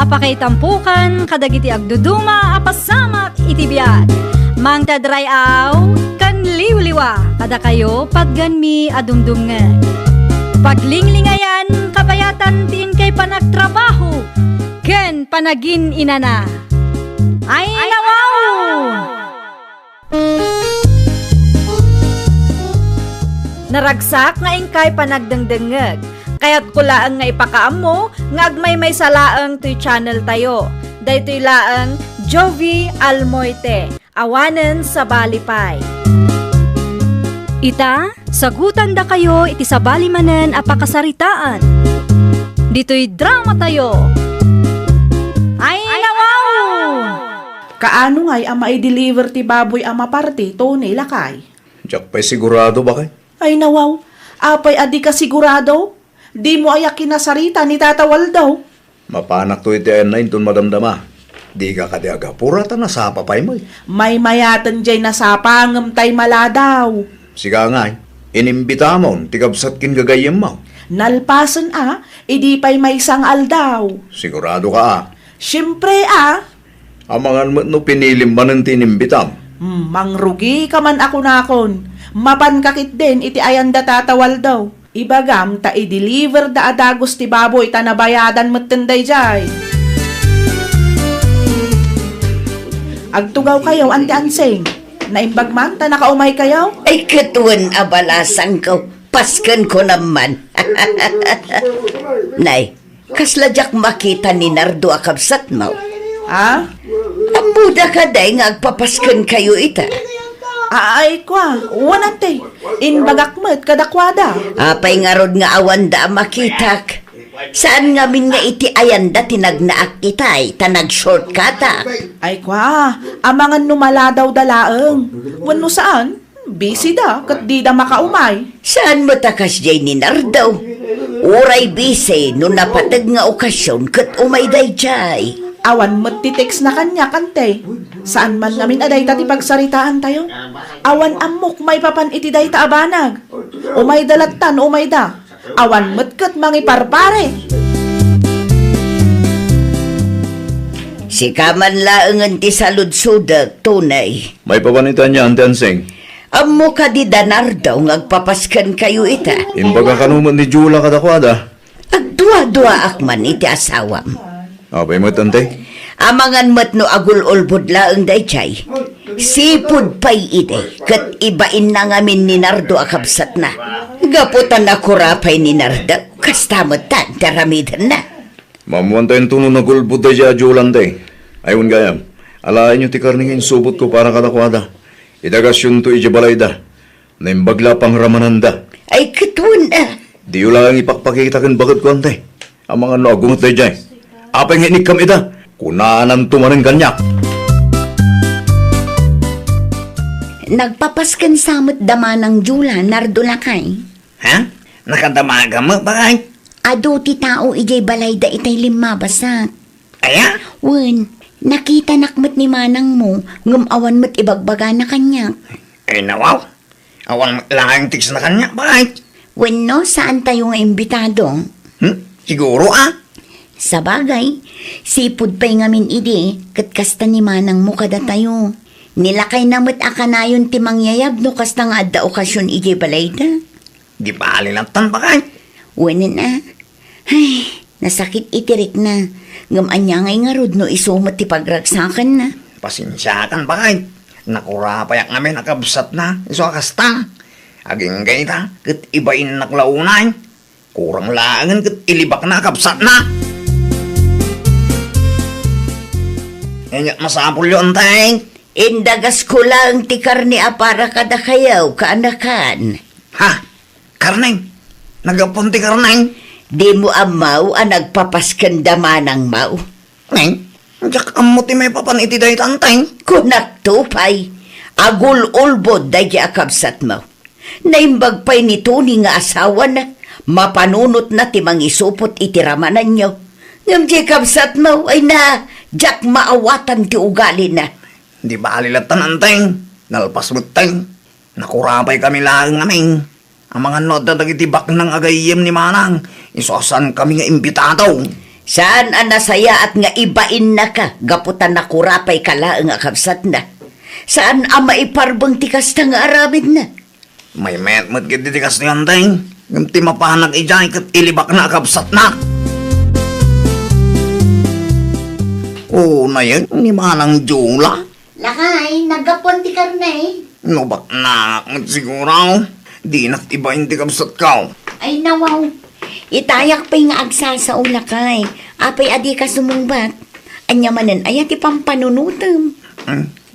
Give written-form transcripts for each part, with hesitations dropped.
apakay tampukan, kadagiti agduduma, apasamak itibiyat. Mang tadrayaw, kan liwliwa, kada kayo pagganmi adumdumngan. Paglinglingayan, kapayatan tiin kay panagtrabaho, ken panagin inana. Ay nawaw! Naragsak nga ingkay panagdengdengeg, kaya't kulaang nga ipakaam mo, nga agmay may salaang to'y channel tayo. Daytoy laang Jovi Almoite, awanen sa balipay. Ita, sagutan da kayo iti sa balimanen apakasaritaan. Dito'y drama tayo. Ay nawaw! Kaano nga'y ama i-deliver ti baboy ama party, to lakay? Diyak pa'y sigurado ba kay? Ay nawaw, apay adi ka sigurado? Di mo ayak kinasarita ni Tata Waldo. Mapanak to iti ayan na intun madamdama. Di ka kadiaga purata na sa papay mo. May mayatan dyan na sapangam tay maladaw. Siga nga, inimbita mo, tikabsat kin gagayem mo. Nalpasan idi pa'y may sangal daw. Sigurado ka Siyempre Amangan mo no pinilim ba ng tinimbitam? mangrugi ka man ako nakon. Mapankakit din iti ayan da Tata Waldo. Ibagam ta i-deliver da adagos ti baboy ta nabayadan matenday jay. Agtugaw kayo, Ante Anseng. Naimbagman ta nakaumay kayo? Ay katuan abalasan ko. Paskan ko naman. Nay, kasladyak makita ni Nardo akabsat mo. Ha? Ang muda ka day nga agpapaskan kayo ita. Ay kwa, wanante. Inbagakmet kadakwada. Apay nga rod nga awan da makitak. Saan nga min nga iti ayan da tinagnaak itay, tanag shortcutak. Ay kwa, amangan numala daw dalaeng. Wano saan? Busy da, kat di da makaumay. Saan mo takas jay ni Nardo? Uray bise, no napatag nga okasyon, kat umay day jay. Awan mo't titext na kanya, kante. Saan man ngamin aday ta ti pagsaritaan tayo? Awan amok may papan iti day ta abanag. Umay dalatan, umay da. Awan mo't kat mangiparpare. Si kaman laangan ti saludsudag, tunay. May papanitan niya, Ante Anseng. Amo ka di Danardo ngagpapaskan kayo ita. Imbaga kanuman ni Jula kadakwada. Agdua-dua akman iti asawam. Apay mo, Tante? Amangan mat no agul-ulbod laang daychay. Sipud pay ide, kat ibain na ngamin ni Nardo akabsat na. Gaputan na kurapay ni Nardo, kastamot tan, taramidan na. Mamuan tayong tunong na gulbud da dya Julan day. Ayun gayam, alain nyo ti karningin subot ko para kadakwada. Idagasyon to ijabalay da. Naimbagla pang ramananda. Ay katun na. Di yun lang ipakpakita kin bakit ko, Ante. Ang mga naagungot day dyan. Apay nga inikam ita. Kunaanan tumaring ganyak. Nagpapaskan samot dama ng Jula, Nardo lakay. Ha? Nakadamaga mo, bakay? Ado ti tao ijay balay da itay lima basak. Kaya? Wen, nakita nakmat ni manang mo, ngumawan mo't ibagbaga na kanya. Ay nawaw. Awan lang tiks na kanya, bakay? Wen no, saan tayo nga imbitado? Siguro Sa bagay, sipud pa'y ngamin ide, kat kasta ni manang mo kada tayo. Nilakay namot akanayon ti mangyayab no kasta nga adda okasyon ije balay da. Di pa alilatan, bakay? Wanan ay, nasakit itirik na. Ngamanya ngay nga rod no isumot ti pagragsakan na. Pasensyakan, bakay? Nakurapayak ngamin nakabsat na. Iso kasta. Aging gayta, kat ibain naklaunay. Kurang laangan kat ilibak na kabsat na. Nga masapul yun, tay. Indagas ko lang ti karni apara kada kayaw kaanakan. Ha? Karneng? Nagapunti karneng? Di mo amaw ang nagpapaskan damanang mau. Neng? Diyak amuti may papan iti dahi tantay. Kunak tupay, agul ulbod dahi akabsat mo. Naimbag pa'y nito ni nga asawa na, mapanunot na ti mangisupot iti ramanan nyo. Ngam di kabsat mo ay na, jak maawatan ti ugali na. Di ba alilatan antay? Nalpas mo tay. Nakurapay kami lang aming. Ang mga noda dagiti bak ng agayem ni Manang. Isosan kami nga imbitado. Saan ang nasaya at nga ibain na ka, gaputan na kurapay kala ang akabsat na. Saan ang maiparbang tikas na nga aramid na? May met kit ditikas ni Anteng. Yung timapahanag ijay kat ilibak na akabsat na. Oo na yan, ni Manang Jula. Lakay, nagapon ti karne. Nubak na siguro. Di na't iba yung tikabsat ka. Ay nawaw, itayak pa'y nga agsa sa ulakay. Apay adi ka sumungbat. Anya manan ay ati pang panunutam.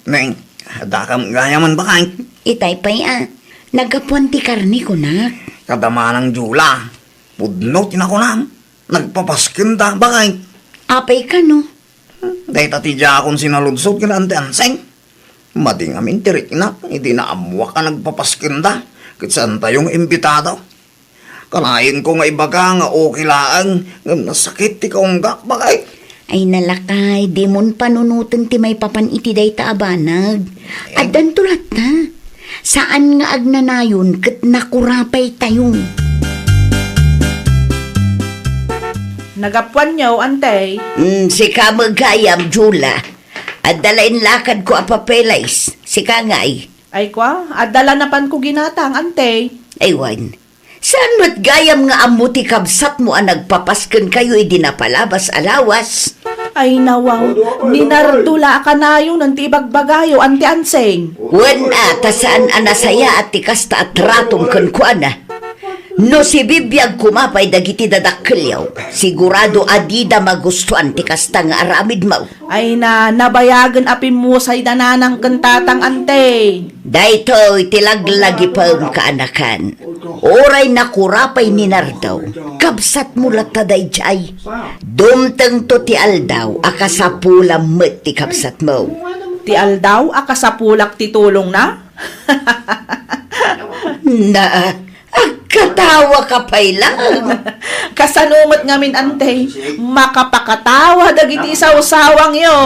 Neng, hadakam gaya man ba kay? Itay pa'y nagapon ti karne ko na. Kadama ng Jula. Pudno, tinakunam. Nagpapaskin da ba kay? Apay ka no? Dahil tatidya akong sinaludsod ka na ante anseng. Mading amin tirik na, hindi na amwa ka nagpapaskin da. Kitsan tayong imbitado. Kalain ko nga iba ka nga okay laang, nasakit ti kaunggak ba kay? Ay nalakay, di mon panunutan ti may papan iti day taabanag. Adan tulat na. Saan nga agnanayon kat nakurapay tayong. Nagapuan niyo, antay. Si kamagayam, Jula. At dalain lakad ko apapelays. Si kangay. Ay kwa, adala na pan ko ginatang, antay. Aywan. Saan mo't gayam nga amuti kabsat mo ang nagpapaskan kayo idinapalabas alawas? Ay nawaw, ninardula ka na yung nantibagbagayo, ante anseng. Wan ata saan anasaya at tikasta at ratong kankwana. No si bibiyag kumapay dagiti dadakkelyaw. Sigurado adida magustuhan tikasta nga aramid mo. Ay na, nabayagan apim mo sa idananang kantatang ante. Daytoy tilaglagi pa ang kaanakan. Oray na kurapay ni Nardaw. Kabsat mo lataday jay. Dumtang to ti aldaw, akasapula met ti kabsat mo. Ti aldaw, akasapulak ti tulong na? Na, katawa ka pa'y lang. Kasanumot ngamin ante, makapakatawa dagiti saw-sawang yo.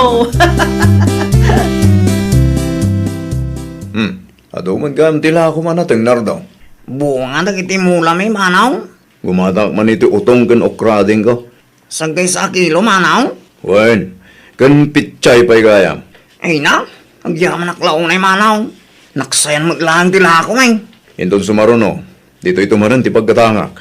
Aduman ka tila ako manateng nardaw. Bunga dagiti mula may manaw. Gumatak man iti utong kan okrading ko. Sagay sa kilo manaw. Wen, kan pitsay pa'y gayam. Ay na, agyaman naklaw na manaw. Naksayan maglaan tila ako may. Inton sumaruno, dito ito maran ti pagkatangak.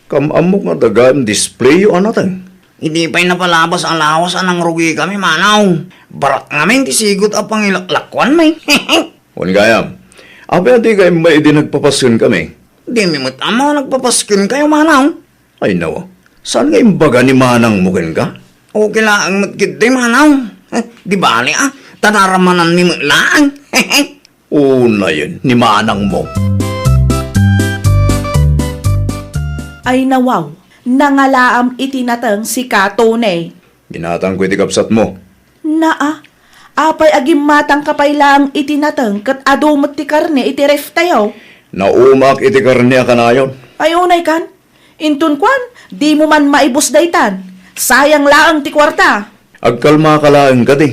Kamamok nga dagan display yung anateng. Hindi pa'y napalabas ang lawas anang rugi kami manaw. Barak ngamin ti sigot apang ilaklakwan may. Wen gayam, abe adi kayo may nagpapasyon kami. Di mimot amo nagpapaskin kayo manaw. Ay nawa, saan nga imbaga ni manang mukin ka? Okay lang matkid di manaw. Di bali tanaramanan ni lang. Una yun, ni manang mo. Ay nawaw, nangalaam itinatang si Katone. Ginatang ko iti kapsat mo. Naa, apay agim matang kapay lang itinatang kat adumot ti karne iti ref tayo. Naumak iti karniya ka na yun. Ay unay kan, intun kwan, di mo man maibus daytan. Sayang laang ti kwarta. Agkalma ka lang ka di.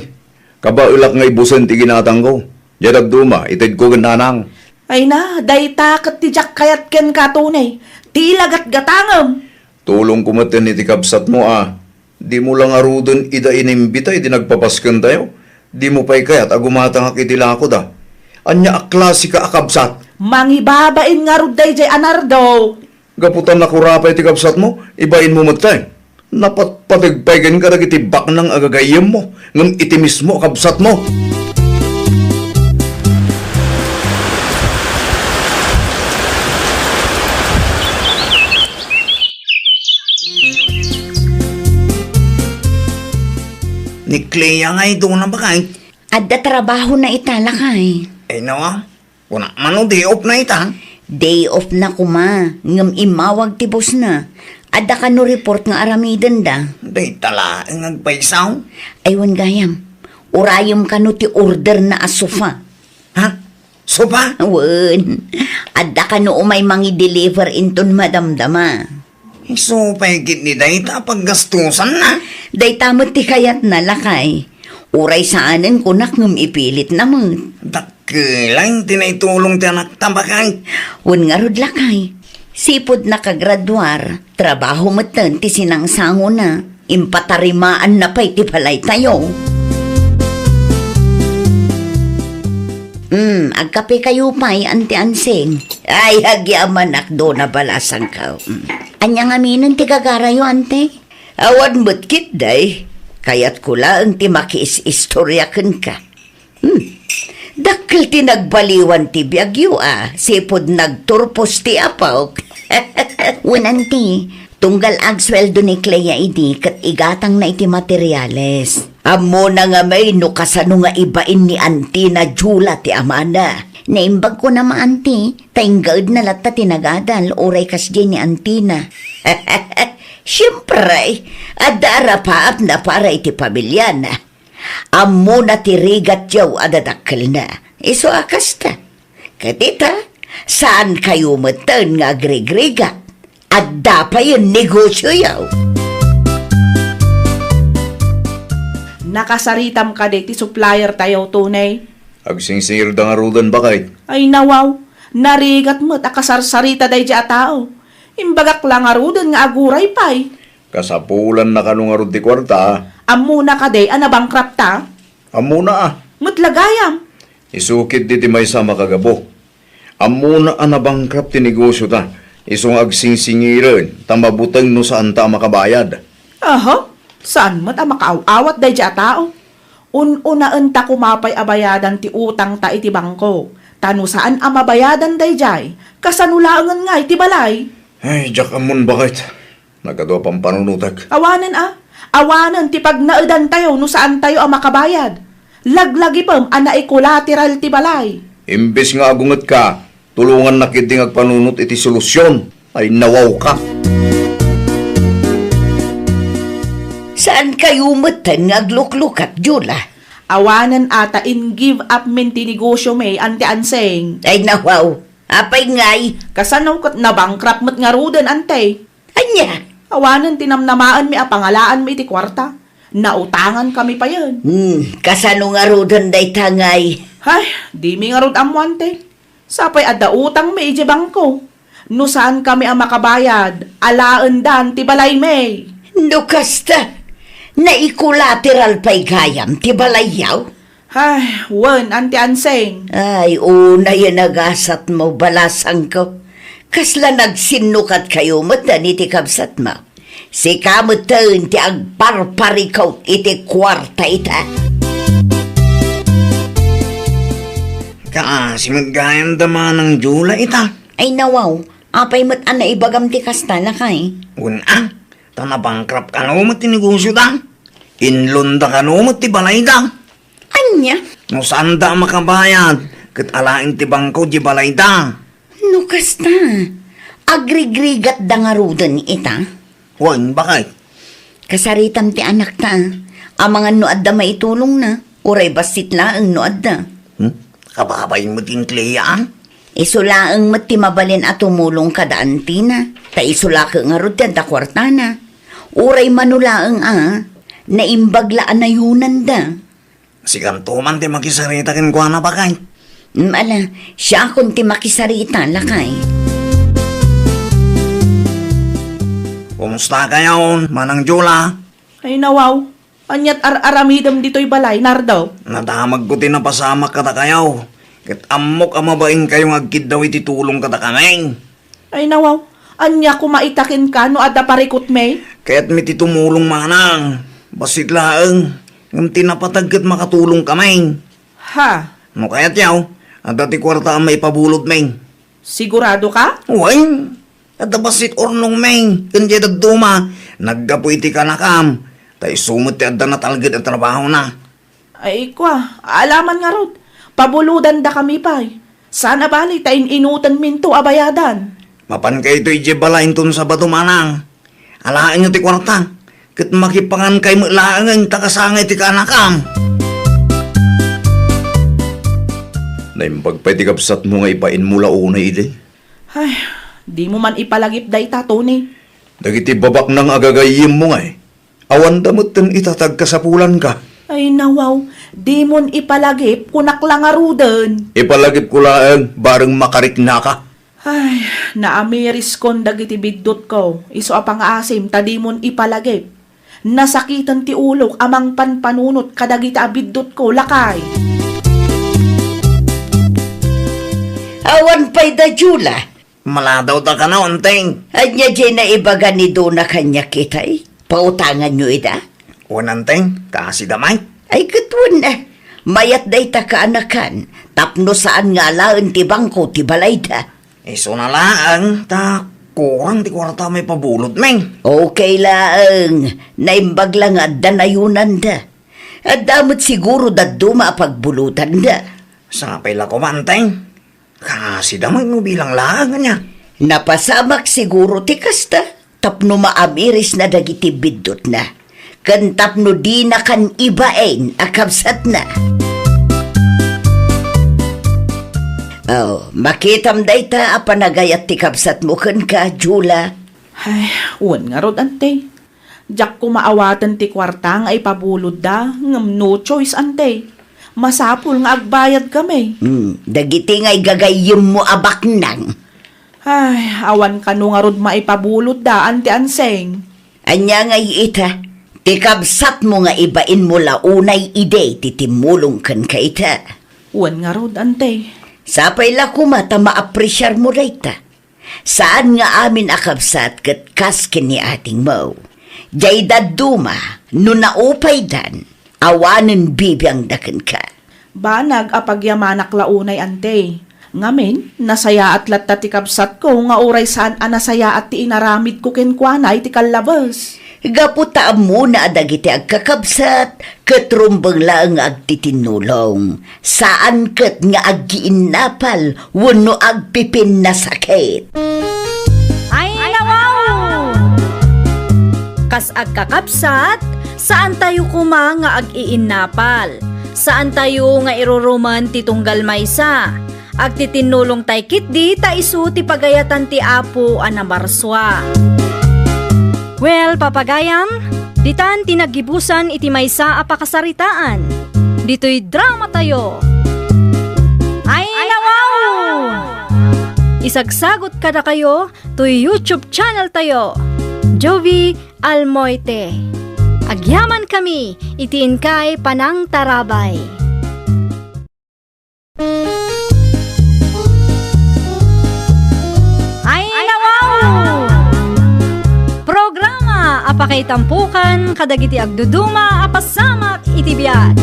Kabaulak nga ibusan ti ginatang ko. Yadag duma, itid ko gananang. Ay na, dayta kat ti jak kayat ken Katone. Ti lagat gatangam. Tulong kumatin iti kapsat mo Di mo lang arudon ida inimbita iti nagpapaskan tayo. Di mo pa'y kayat agumatang akitila ko da. Anya aklasi ka akabsat. Mangibabain nga ruday jay anardo. Gaputan na kurapay iti kapsat mo, ibain mo matay. Napatpatigpaygan ka dagiti bak ng agagayam mo, ngam iti mismo kapsat mo. Ni Clea nga ito na ba kay? Adda trabaho na italakay. Ay nawa, kuna mano di op na ita. Day off na kuma, ngam imawag ti boss na. Adda ka no report nga aramidan da. Day tala, nagpaisaw. Aywan gayam, urayom ka no ti order na asufa. Ha? So ba? Awan, adda ka no umay mangi-deliver inton madamdama. So paigit ni day ta paggastusan na. Day tamot ti kayat na lakay. Uray saanan ko nakngam ipilit naman. Dakilang tinaitulong ti anak tabakay. Wan nga rod lakay. Sipod na kagraduar, trabaho matan ti sinangsango na. Impatarimaan na pa'y ti balay tayo. Agkape kayo pa'y anti ansing. Ay, hagyaman akdo na balasang ka. Anyang aminan ti gagarayo, ante? Awan mo't kit, day. Kaya't kula ang ti makiis-istoryakan ka. Dakil ti nagbaliwan ti biyagyo, Sipod nagturpos ti apaw. Unanti, tunggal ag sweldo ni Clea idi kat igatang na iti materyales. Amo na nga may no kasano nga ibain ni auntie na Jula ti amana. Naimbag ko na auntie, tainggaad na lata tinagadal oray kasdi ni auntie na. Siyempre, adara paap na para iti pamilya na. Amo na tirigat yaw adadakil na. Iso akas ta. Katita, saan kayo matan nga agregregat? At dapay yung negosyo yaw. Nakasaritam ka di ti supplier tayo tunay. Agsingsingir da nga rudan bakay. Ay nawaw, narigat mo't akasarsarita day di tao. Imbagak lang arudan nga aguray pay. Kasapulan na kanong arud di kwarta. Amuna ka day, anabangkrap ta? Amuna Mutlagayam. Isukit di ti may sama kagabo. Amuna anabangkrap ti negosyo ta. Isong agsingsingiran, tamabutang no saan ta makabayad. Aha, saan mo't makaaw-awat day di tao? Un-unaan ta kumapay abayadan ti utang ta iti bangko. Tano saan amabayadan day jay? Kasanulangan nga iti balay. Ay, jak amon bakit? Nagado pang panunutag. Awanan Awanan ti pag naidan tayo no saan tayo ang makabayad. Laglagi pam ana collateral ti balay. Imbes nga agungat ka, tulungan na kiting agpanunot iti solusyon. Ay nawaw ka. Saan kayo matan nga agluklukat, Jula? Awanan ata in give up min ti negosyo may ante anseng. Ay nawaw, apay ngay. Kasanaw kat na bankrupt mo't nga rudan ante. Anya? Awanan tinamnamaan mi apangalaan mi iti kwarta. Nautangan kami pa yan. Kasano nga rodan day tangay. Ay, di mi nga rod amwante. Sapay adda utang mi iti bangko. No saan kami ang makabayad? Alaan dan ti balay may. No kasta, naikulateral pa'y gayam, ti balayaw. Ay, wan, ante anseng. Ay, una yan nagasat mo, balasang ko. Kasla nagsinukat kayo matan iti kabsat mo. Si kamutan ti agparparikaw iti kwarta ita. Kaasimag gayam dama ng Jula ita. Ay nawaw, apay mat ana ibagam ti kasta na kay. Una, tanabangkrap ka no ti negosyo da. Inlunda ka no ti balay da. Anya? No saan da makabayad? Kat alain ti bangko di balay da. No kasta, agrigrigat da nga rudan ita. Wan, bakit? Kasaritam ti anak ta, amangan no adda maitulong na, uray basit laang no adda. Kababayin mo din Clea. Isulaang mat ti mabalin at tumulong kadaan tina, ta isula ka nga rudan ta kwartana. Uray manulaang naimbaglaan na yunan da. Siganto man ti makisarita kin kwa na bakay. Ala, siya akong ti makisarita lakay. Kumusta kayo, Manang Jula? Ay nawaw, anyat aramidam dito'y balay, nardaw. Nadamag ko tinapasama kata kayo. Kat amok amabaing kayong agkid daw iti tulong kata kaming. Ay nawaw, anya kumaitakin ka no adda parikot may. Kaya't miti tumulong manang. Basit laang. Ng tinapatag kat makatulong kaming. Ha, No kaya't yaw, at dati kwarta ang maipabulot ming. sigurado ka? Uy, at basit ornong ming. Kanya dagduma, naggapo iti kanakam. Tay sumot ti adda na talgid ang trabaho na. Ay kwa, alaman nga rod. Pabuludan da kami pa'y. Sana bali tayin inutan minto abayadan. Mapan kayo ito'y jebalain ton sa bato manang. Alain nyo ti kwarta. Kat makipangan kay mo laangan takasangay ti kanakam. Naimbagpay ti kapsat mo nga ipain mula una ide. Ay, di mo man ipalagip day tatuni. Dagiti babak nang agagayim mo nga Awan damot ten itatag kasapulan ka. Ay nawaw, di mon ipalagip kunak lang arudan. Ipalagip ko laang bareng makarik na ka. Ay, naamiris kon dagiti biddot ko. Iso apang asim, tadi mon ipalagip. Nasakitan ti ulok amang panpanunot kadagita abiddot ko lakay. Awan pa'y da Jula. Maladaw ta ka na, unteng. Anya dyan na ibaga ni Dona kanya kitay. Pautangan nyo ida. Unanteng, kasi damay. Ay katwan na. Mayat day ta kaanakan. Tapno saan nga laan ti bangko ti balay da. Iso na lang, ta kurang ti kwarta may pabulot, meng. Okay laang. Naimbag lang at danayunan da. At damot siguro da duma pagbulutan da. Sapay la ko, manteng. Kasi damay mo bilang lang niya. Napasamak siguro ti kasta. Tapno maamiris na dagiti biddot na. Kan tapno di na kan ibain akabsat na. Oh, makitam day ta apanagayat ti kabsat mo kan ka, Jula. Ay, uwan nga rod ante. Jak ko maawatan ti kwarta nga ipabulod da, ngam no choice ante. Masapul nga agbayad kami. Dagiti nga'y gagayim mo abak nang. Ay, awan ka no nga rod maipabulod da, ante anseng. Anya nga'y ita, ti kabsat mo nga ibain mo launay ide ti timulong kan ka ita. Uwan nga rod ante. Sapay la kumata maapresyar mo rayta. Saan nga amin akabsat kat kaskin ni ating mo. Jay daduma, no naupay dan, awanen bibiyang dakan ka. Banag apagyamanak launay ante. Ngamin, nasaya at latta ti kabsat ko nga oray saan anasaya at ti inaramid ko kenkwanay ti kalabas. Gaputa muna adagiti agkakabsat, katrumbang lang agtitinulong. Saan kat nga aggiinnapal, wano agpipin na sakit. Ay, nawaw! Kas agkakapsat, saan tayo kuma nga ag-iinnapal? Saan tayo nga iruruman ti tunggal maysa? Agtitinulong tay kitdi ta isu ti pagayatan ti apo anamarswa. Well, papagayam, ditan tinagibusan iti maysa a pakasaritaan. Dito'y drama tayo. Ay, nawaw! Isagsagot kada kayo to YouTube channel tayo. Jovi Almoite. Agyaman kami, itiin kay Panang Tarabay. Ay, nawaw! Programa apakay tampukan kadagiti agduduma apasamak iti biag.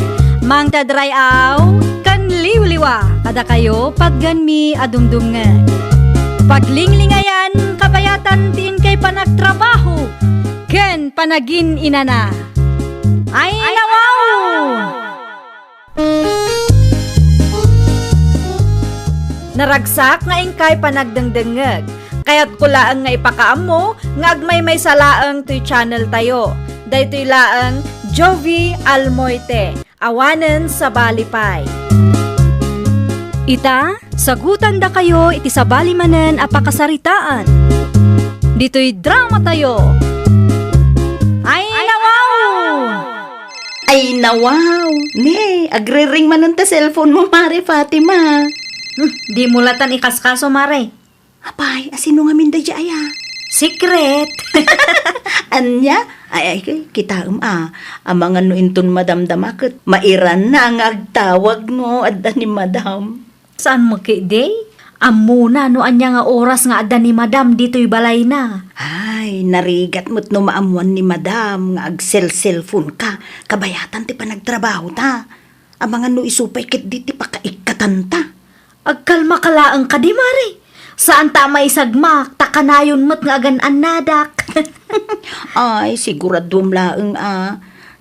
Mang tadrayaw kan liwliwa kada kayo pagganmi adumdumngan. Paglinglingayan kabayatan tiin kay panagtrabaho ken panagin inana. Ay, nawaw! Naragsak nga ingkay panagdengdengeg. Kaya't kulaan nga ipakaam mo, nga agmay may salaang to'y channel tayo. Daytoy laang Jovi Almoite, awanen sa balipay. Ita, sagutan da kayo iti sa balimanen apakasaritaan. Dito'y drama tayo. Ay, nawaw! Ay, nawaw! Ne, agre-ring man ta cellphone mo, Mare Fatima. Di mulatan ikaskaso, Mare. Apay, asino nga minda di aya? Secret. Anya? Ay, kita amang ano inton madamdamakot. Mairan na ang agtawag no, adda ni madam. Saan mo day? Amuna no anya nga oras nga adda ni madam dito'y balay na. Ay, narigat mo't no maamuan ni madam nga ag-cellphone ka. Kabayatan ti pa nagtrabaho ta. Amang ano isupay kit di ti pakaikatanta. Agkalma kalaang ka di, Mare. Saan ta may sagmak, takanayon mo't nga agan nadak. Ay, siguradum laeng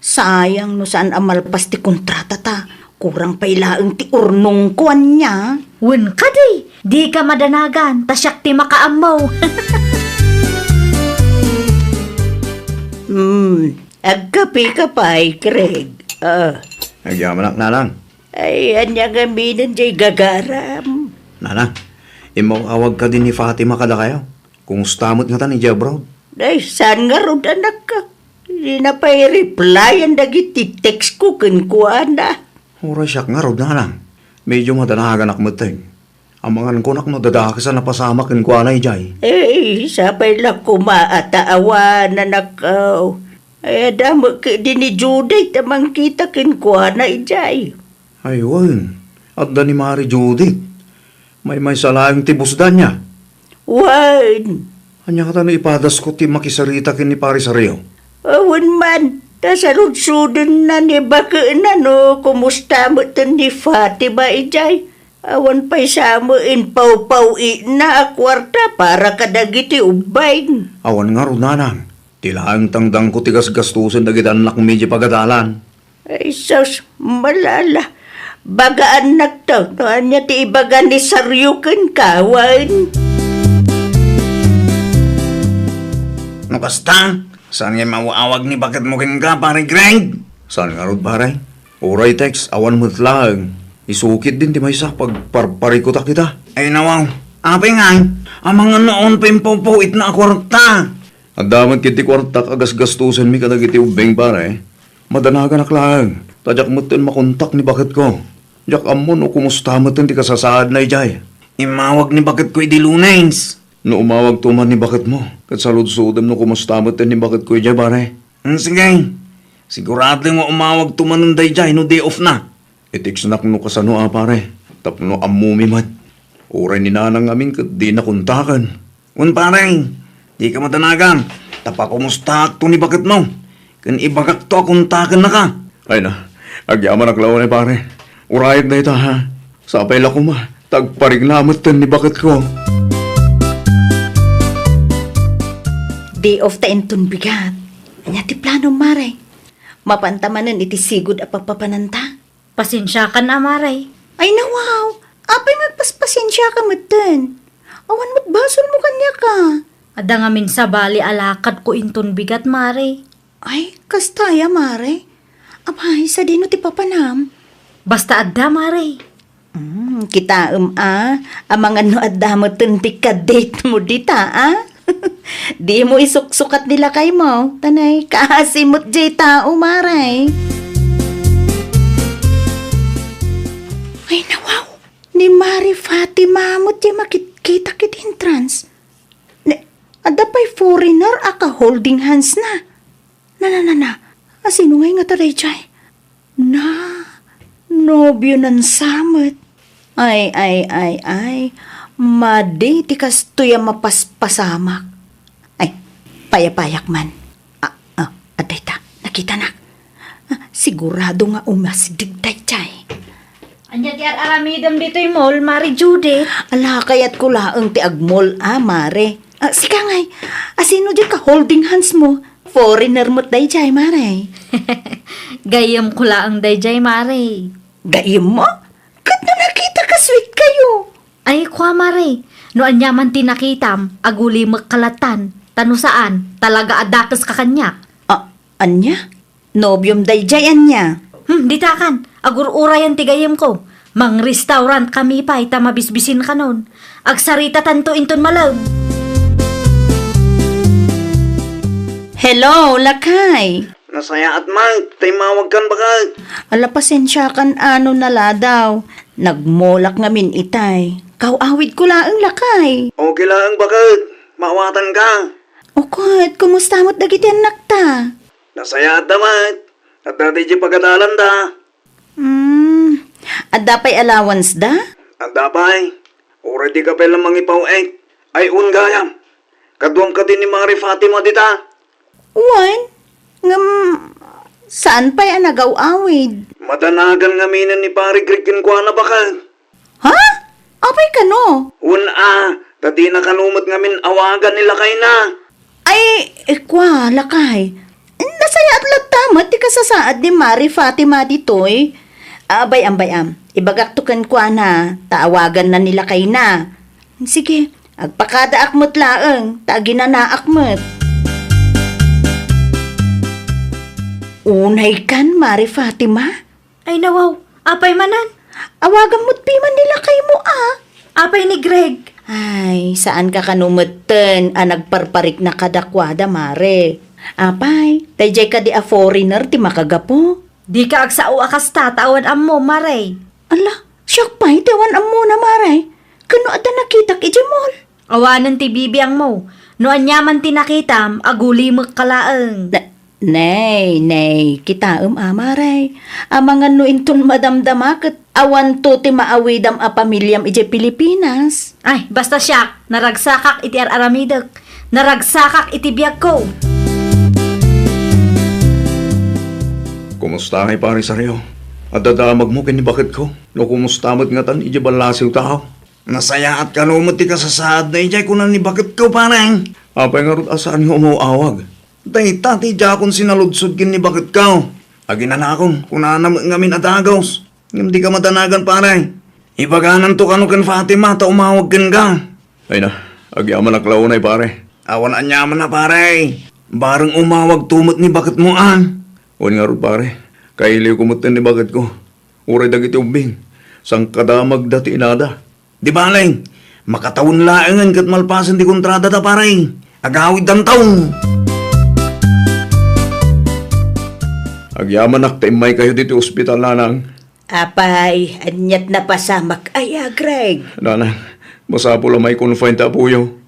sayang no saan amalpas ti kontrata ta. Kurang pa ilaeng ti urnong kuan niya. Wen ka di ka madanagan, tasyak ti makaamaw. Agkapi ka pa ay, Craig. Nagyamanak, nanang. Ay, anya gaminan jay gagaram. Nanang, imaw awag ka din ni Fatima kada kayo. Kung stamot nga ta ni Jabro. Ay, saan nga ron anak ka? Hindi na pa i-reply ang dagiti text ko kuan na. Oras siyak nga rod, nanang. Medyo madanahagan akmateng. Amangan ko nak no dadakasan na pasama kin kuanay jay. Eh, sabay lang kumaataawa na nakaw. Ay, adamo ka din ni Juday, tamang kita kinkwa na ijay. Ayun, at da ni Mari Judith. May salayang tibusda niya. Wan, Anya ka tano ipadas ko ti makisarita kin ni Pari Sareo. awan man, tasarud-sudin na ni baka na no, kumusta mo to ni Fatima ijay. Awan pa'y sa mo in pau-pau na a kwarta para kadagiti ubay. Awan nga runanang. Tilaang tangdang ko tigas gastusin dagiti anak medyo pagadalan. Ay, sus, malala. Bagaan nagtaw, no anya ti ibaga ni Saryukan kawan. No kasta, saan nga mawawag ni bakit mo kin ka, pare Greg? Saan nga ron paray? Oray text, awan mo't lang. Isukit din ti maysa pag parparikuta kita. Ay nawaw, apay nga, ang mga noon pa yung pupuit na kwarta. Ang damat kiti kwarta kagas gastusin mi kadagiti ubeng pare. Madanagan aklang. Tadyak mo't makontak ni bakit ko. Jak amon o kumusta mo't ti kasasaad na ijay. Imawag ni bakit ko idilunens. No umawag tuman ni bakit mo. Kat salud-sudam no kumusta mo't ni bakit ko ijay pare. Sige, sigurado nga umawag tumanong dayjay no day off na. Itiksanak no kasano pare. Tapno amumi man. Oray ni nanang amin kat di nakuntakan. Un pare, di ka matanagan. Tapa kumusta to ni bakit mo. Kan ibagak to akong takan na ka. Ay na, agyaman aklaw ni pare. Urayag na ito ha. Sapay la ko ma. Tagparig namot ni bakit ko. Day of the entun bigat. Anya ti plano maray. Mapantamanan iti sigod a pagpapananta. Pasensya ka na, Maray. Ay nawaw, apay magpaspasensya ka matan. Awan mo't basol mo kanya ka. Ada nga min sa bali alakad ko inton bigat, Maray. Ay, kastaya mare. Abay, sa dino ti papanam. Basta adda, Maray. Kita amang ano adda mo tunti ka date mo dita, Di mo isuksukat nila kay mo. Tanay, kaasimot jay tao, maray. Ay, nawaw. Ni Mari Fatima mo di makikita kit entrance. Ada pa'y foreigner aka holding hands na. Na. Asino ngay nga taray chay? Nobyo ng samot. Ay. Madi, ti kastoy mapaspasamak. Ay, payapayak man. Aday ta, nakita na. Sigurado nga umasdigday chay. Anya ti aramidam dito yung mall, Mari Judith. Ala, kaya't ko laang ti agmol, mare. Sika ngay, asino di ka holding hands mo? Foreigner mo't day chay, mare. Gayam ko laang dayjay, Maray. Gayim mo? Kat na nakita ka sweet kayo. Ay, kwa, Maray. No anyaman tinakitam, aguli magkalatan. Tano saan, talaga adakas ka kanya. Anya? Nobyom day chay, anya. Ditakan, agur-urayan ti gayam ko. Mang restaurant kami pa, ita mabisbisin ka nun. Agsarita tanto inton malaw. Hello, lakay. Nasaya at man, tay mawag kan bakal. Ala, pasensya kan ano nala daw. Nagmolak ngamin itay. Kawawid ko laang lakay. Okay lang bakal, mawatan ka. Okot, kumusta mo't dagiti anak ta? Nasaya at damat, at dati di pagkadalan da. Adda pa'y allowance da? At dapay, already ka pa lang mangipaw ay ungayam. Kaduang ka din ni Mari Fatima dita. Wan? Saan pa'y anagaw-awid? Madanagan nga minan ni Pari Grikin kwa na bakal. Ha? Apay ka no? Tadi na kanumot nga min awagan nila kay na. Ay, kwa, lakay. Nasaya at latamat, di kasasaad ni Mari Fatima ditoy. Abay, ibagaktukan kwa na, taawagan na nila kay na. Sige, agpakada akmot laeng, tagi na naakmot. Unay kan, Mari Fatima? Ay nawaw, apay manan. Awagan mo't piman nila kay mo, Apay ni Greg. Ay, saan ka kanumeten, nagparparik na kadakwada, Mare? Apay, tayjay ka di a foreigner, ti makagapo. Di ka agsao akas tatawan ammo, Maray. Ala, siyak pa'y, tawan mo na, Mare. Kano ata nakita kijimol? Awanan ti bibiyang mo. No anyaman tinakitam, aguli mo kalaeng. Nay, kita amaray. Amangan no inton madamdama ket awan to ti maawidam a pamilyam ije Pilipinas. Ay, basta siya, naragsakak iti aramidek. Naragsakak iti biyag ko. Kumusta ngay pare Saryo? At dadamag mo kinibakit ko. No kumusta mo't nga tan ije balasiw tao. Nasaya at kanumot ti kasasaad na ijay kunan ni bakit ko parang. Apay nga ron asaan nga umuawag. Dahita ti jakon sinaludsod kin ni bakit ka. Aginanakon kunanam ngamin at agos. Hindi ka matanagan parang. Ibaganan to kano kan Fatima ta umawag kin ka. Ay na, agyaman naklaunay pare. Awan anyaman na pare. Barang umawag tumot ni bakit mo an. Huwag nga ron pare. Kailiw kumutin ni bakit ko. Uray dagiti umbing. Sang kadamag dati inada. Di ba lang? Makatawon laengan kat malpasan di kontrata ta pare. Agawid ang taon. Agyaman naktaimay kayo dito ospital nanang. Apay, anyat na pasamak ay Greg. Nanang, masapo lang may confined ta puyo.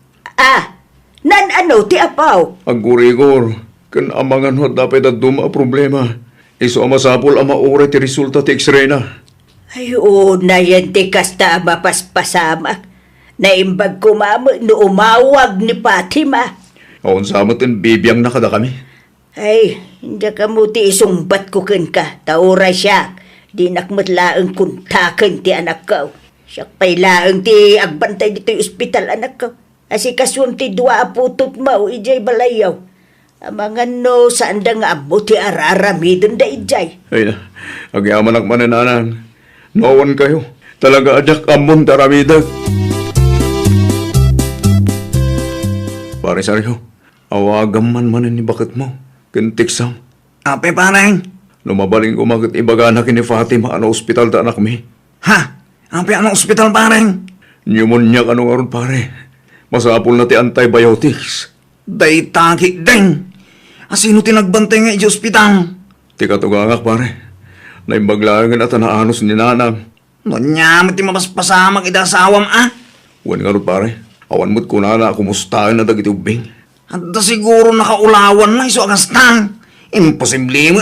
Nan ano ti apaw? Agurigor, kan amangan ho dapat at duma problema. Iso amasapol ama ore ti resulta ti x-ray na. Ayun, na yan ti kasta mapaspasamak. Naimbag kumamo no umawag ni Fatima. Aon sa amatin bibiyang nakada kami. Ay, hindi ka mo ti isumbat ko ken ka. Tauray siya. Di nakmatlaang kuntakan ti anak ko. Siya pa'y laang ti agbantay dito yung ospital anak ko. Asi kaswam ti dua aputot mo, ijay balayaw. Amangan no, saan da nga abo ti araramidon da ijay. Ay na, agyaman manananan. Noon kayo. Talaga adak amon taramidag. Pare Saryo, awagam man ni bakit mo. Kintiksam. Ape parang. Lumabaling ko magit ibagana kini Fatima ano ospital ta anak mi. Ha? Ape anong ospital parang? Pneumonia ka nung aron pare. Masapol na ti antibiotics. Daytaki deng. Asino tinagbantay nga iji ospital? Ti katugangak pare. Naimbaglangan at naanos ni nanang. Nanyamit ti mapaspasamak idasawam Wan nga ron pare. Awan mo't kunana kumustahan na dagiti ubing. At siguro nakaulawan na iso agastang. Imposible mo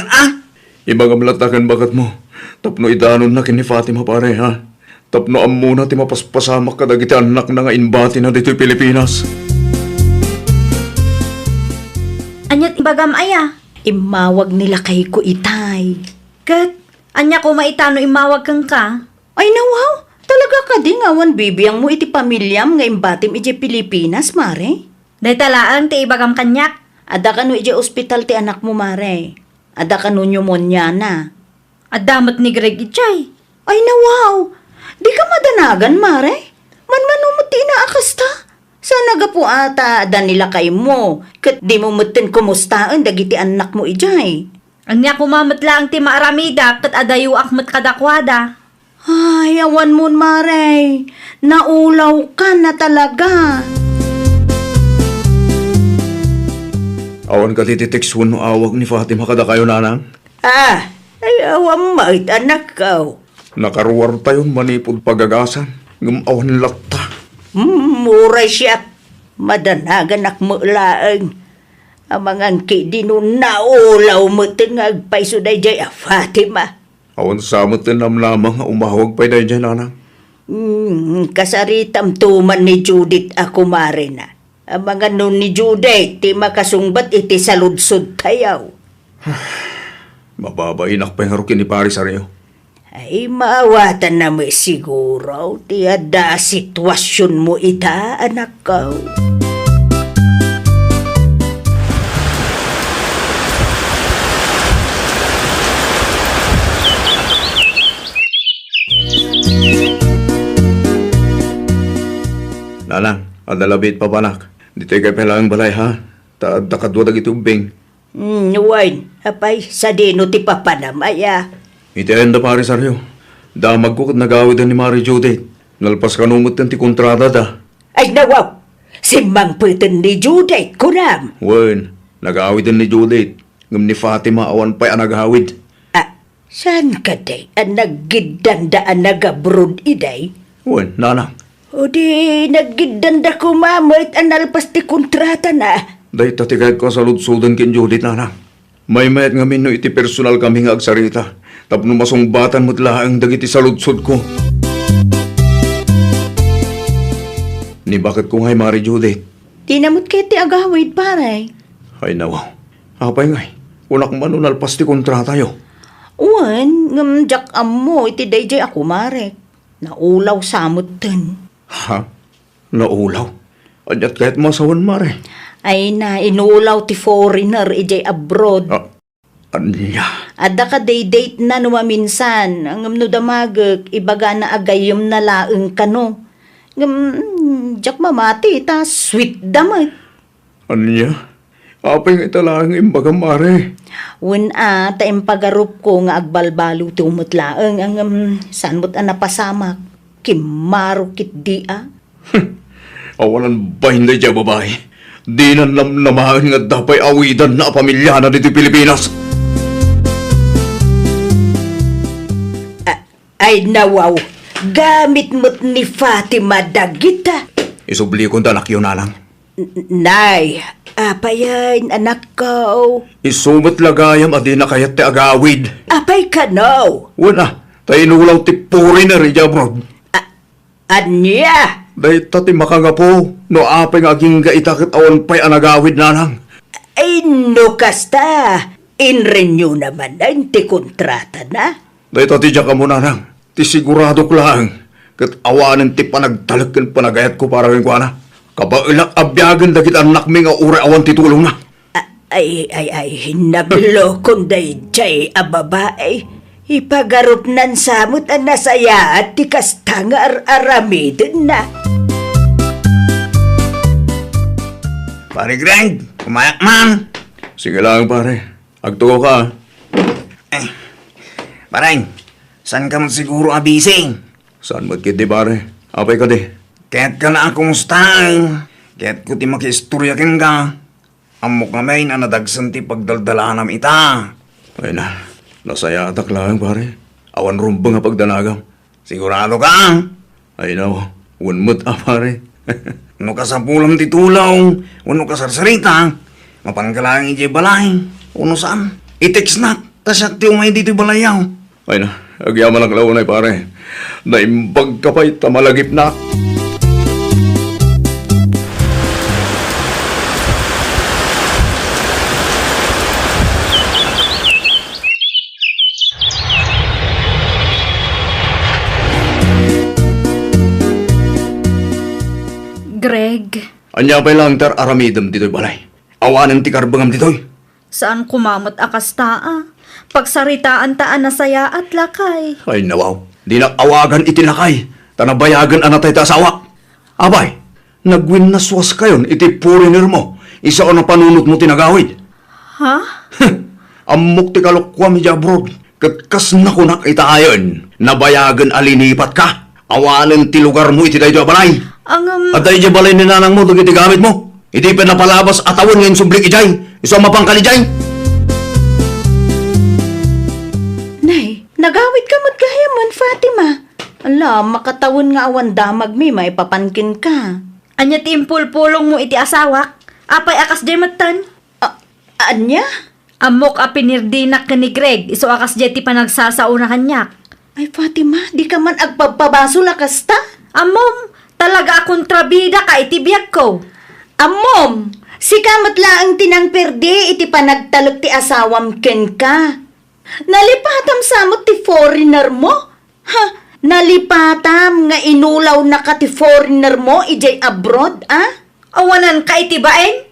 Ibagamlatakan bakat mo. Tapno idanon na kini Fatima pare ha. Tapno amuna ti mapaspasamak ka dagiti anak na nga inbati na dito'y Pilipinas. Anyat ibagam aya. Imawag nila kay ko itay. Kat, anya ko maitano imawag kang ka. Ay nawaw, talaga ka di ngawan bibiyang mo iti pamilyam nga imbatim ije Pilipinas, mare. Dahil talaang ti ibagam kanyak. Ada ka no ije ospital ti anak mo, mare. Ada ka no pneumonia na. At damat ni Greg ichay. Ay nawaw, di ka madanagan, mare. Manmanumot ti inaakasta. Sana ga po ata da nila kay mo. Kat di mo mutin kumustaan dagiti anak mo ijay. Anya kumamat lang ti maaramida kat adayo akmat kadakwada. Ay, awan mo, mare. Naulaw ka na talaga. Awan ka tititiksun no awag ni Fatima kada kayo nanang. Ay awam mait anak ko. Nakaruwar tayon manipod pagagasan. Gumawan lakta. Muray siya. Madanagan akmulaang. Amangan ki di no naulaw mo tingag paiso day jay Fatima. Awan samot din namlamang nga umahawag pa'y dahil dyan nanang. Kasaritam tuman ni Judith ako marina. Amangan nun ni Judith ti makasungbat iti saludsod tayaw. Mababainak pa yung harukin ni Pari Saryo. Ay maawatan na may siguro ti ada sitwasyon mo ita anak ko. Nanang, adalabit pa panak. Dito kay pelang balay ha. Ta kadwa dagiti ubing. Wine, apay, sa dino ti papanamaya. Itiayan da Pari Saryo. Damag ko kat nagawid ni Mari Judith. Nalpas kanumot ng ti kontrata da. Ay nawaw, si Mang Putin ni Judith kunam. Wen, nagawid ni Judith. Ngam ni Fatima awan pa'y anagawid. Saan ka day ang naggidandaan nagabrod iday? Wen, nanang. O di naggidanda kumamit ang nalpas ti kontrata na. Day tatigay ko sa ludsudan kin Judith nanang. May mayat ngamin no iti personal kami nga agsarita. Tapno masungbatan mo't laang dagiti saludsod ko. Ni bakit ko ngay Mari Judith? Tinamot kay ti agawid, paray. Ay nawaw. Apay ngay. Unak manunalpas ti kontrata yo. Uwan, jak amo, iti dayjay ako, Marek. Naulaw samot ten. Ha? Naulaw? Anyat kahit masawan Mari. Ay na, inulaw ti foreigner, ijay abroad. Anya? Adda ka day-date na numaminsan. Ang amno damagag, ibaga na agayom na laeng kano. Jak mamati, ta sweet damat. Anya? Apay nga talagang imbaga Mari. Wun ta impagarup ko nga agbalbalo ti umutlaeng. Ang saan mo't napasamak. Kimaro kit di Awalan ba hindi dya babae? Di na namnamahan nga dapay awidan na pamilya na dito Pilipinas. Ay nawaw, gamit mo't ni Fatima dagita. Isubli ko tanak yun na lang. Nay, apayan anak ko. Isumot lagayam adi na kayat ti agawid. Apay ka no. Wala, tayo inulaw ti puri na rin bro. Anya? Dahil tati makangapo, no apay nga aging gaitakit awan pa'y anagawid na lang. Ay no kasta. In-renew naman na ti kontrata na. Dahil tati dyan ka muna lang, ti sigurado ko lang. Kat awanan ti panagtalag kan panagayat ko para rin ko ana. Kabailak abyagan dagit anak mi nga ure awan titulong na. Ay, naglokon day jay ababae. Ipagarup nan samot ang nasaya at tikasta nga aramidin na. Pare Greg, kumayak man. Sige lang pare, agtuko ka. Pareng, saan ka mo siguro abising? Saan mo't kiti pare? Apay ka di. Kaya't ka na akong style. Kaya't ko ti makistoryakin ka. Amok na may na nadagsan ti pagdaldalaan nam ita. Ay na, nasaya atak lang pare. Awan rumba nga pagdanagam. Sigurado ka? Ay na, unmut pare. Ano ka sa pulang titulaw? Ano ka sa sarita? Mapanggalang iji balay. Ano saan? I-text na. Tasyak ti umay dito balayaw. Ay na, agyaman lang launay pare. Naimbag ka pa'y tamalagip na. Greg, Anya pa'y lang tar aramidam dito'y balay. Awanan ti karbangam dito'y. saan kumamot akas taa? Pagsaritaan taan na saya at lakay. Ay nawaw, di nakawagan itinakay. Tanabayagan anatay ta asawa. Abay, nagwinaswas kayon iti foreigner mo. Isa o na panunot mo tinagawid. Ha? Amok ti kalukwam ija abroad. Katkas na kunak itaayon. Nabayagan alinipat ka. Awanan ti lugar mo iti dayo balay. Ang At dayo balay ni nanang mo dagiti gamit mo. Iti pa napalabas atawan ngayon sublik ijay. Isa mapangkal ijay. Nay, nagawid ka mo't gayaman, Fatima. Ala, makatawon nga awan damag mi, may papankin ka. anya ti impulpulong mo iti asawak. Apay akas jay matan. Anya? Amok a pinirdinak ka ni Greg. Iso akas jay ti panagsasauna kanyak. Ay, Fatima, di ka man agpapabaso lakas ta? Amom, talaga akong trabida ka iti biyag ko. Amom, si kamat laang tinang perdi iti panagtalok ti asawam ken ka. Nalipatam samot ti foreigner mo? Ha? Nalipatam nga inulaw na ka ti foreigner mo ijay abroad, Awanan ka iti baen?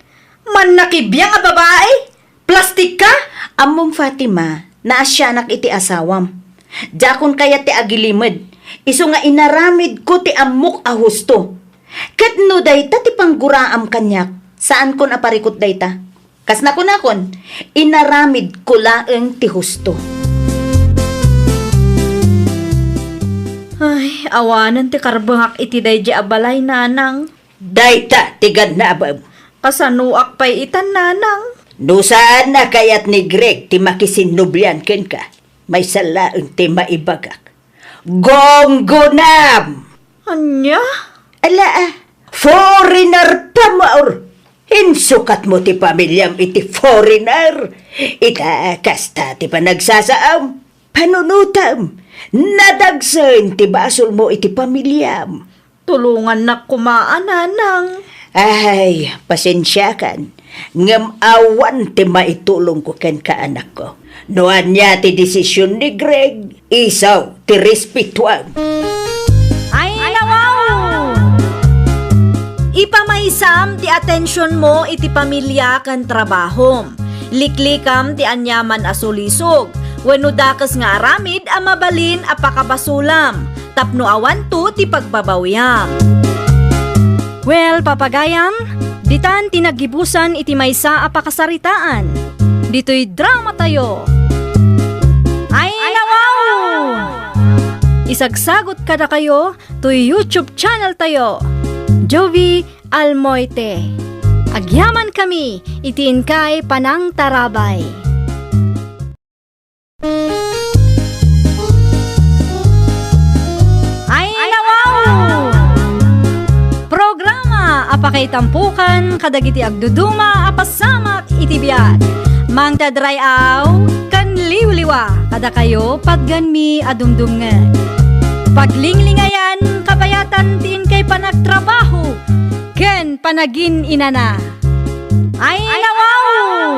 Man nakibiyang a babae? Plastik ka? Amom Fatima, naasyanak iti asawam. Jakon kaya ti agilimed. Iso nga inaramid ko ti amok a husto. Kat no dayta ti pangguraam kanyak. Saan kon aparikot dayta? Kas nakon, inaramid ko laeng ti husto. Ay, awanan ti karbangak iti daydi abalay nanang. Dayta, tigad na abab. Kasanuak pa'y itan nanang. No saan na kayat ni Greg ti makisinubyan ken ka? May salaang ti maibagak. Gonggonam! Anya? Ala foreigner pa maor. Hindi Sukat mo ti pamilyam iti foreigner. Ita kasta ti panagsasaam. Panunutam. Nadagsen ti basol mo iti pamilyam. Tulungan na kumaan, nanang. Ay, pasensya kan. Ngam awan ti maitulong ko ken ka anak ko. Noan niya ti desisyon ni Greg. Isaw ti respetuan. Ay, nawaw! Ipamaysam ti atensyon mo iti pamilya kan trabahom. Liklikam ti anyaman asulisog. Wenno dakas nga aramid a mabalin a pakabasulam. Tapno awan to ti pagbabawyam. Well, papagayam, ditan tinagibusan iti maysa a pakasaritaan. Dito'y drama tayo. Ay, nawaw! Isagsagot kada kayo to YouTube channel tayo. Jovi Almoite. Agyaman kami, itiin kay Panang Tarabay. Ay, nawaw! Programa apakay tampukan kadagiti agduduma apasamak iti biag. Mang tadrayaw kan liwliwa kada kayo pagganmi adumdumngan. Paglinglingayan kabayatan tiin kay panagtrabaho ken panagin inana. Ay, nawaw!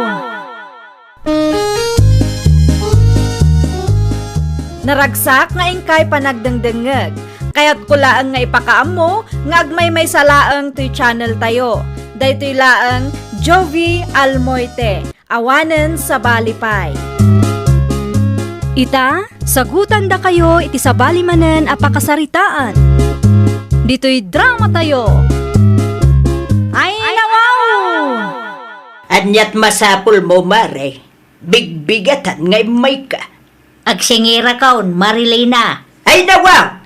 Naragsak nga ingkay panagdengdengeg. Kaya't kulaang nga ipakaam mo, nga agmay may salaang to'y channel tayo. Daytoy laang Jovi Almoite, awanen sa balipay. Ita, sagutan da kayo iti sa balimanen apakasaritaan. Dito'y drama tayo. Ay, nawaw! Anyat masapul mo, Mare. Bigbigatan ngay may ka. Agsingira kaon, Marilena. Ay nawaw!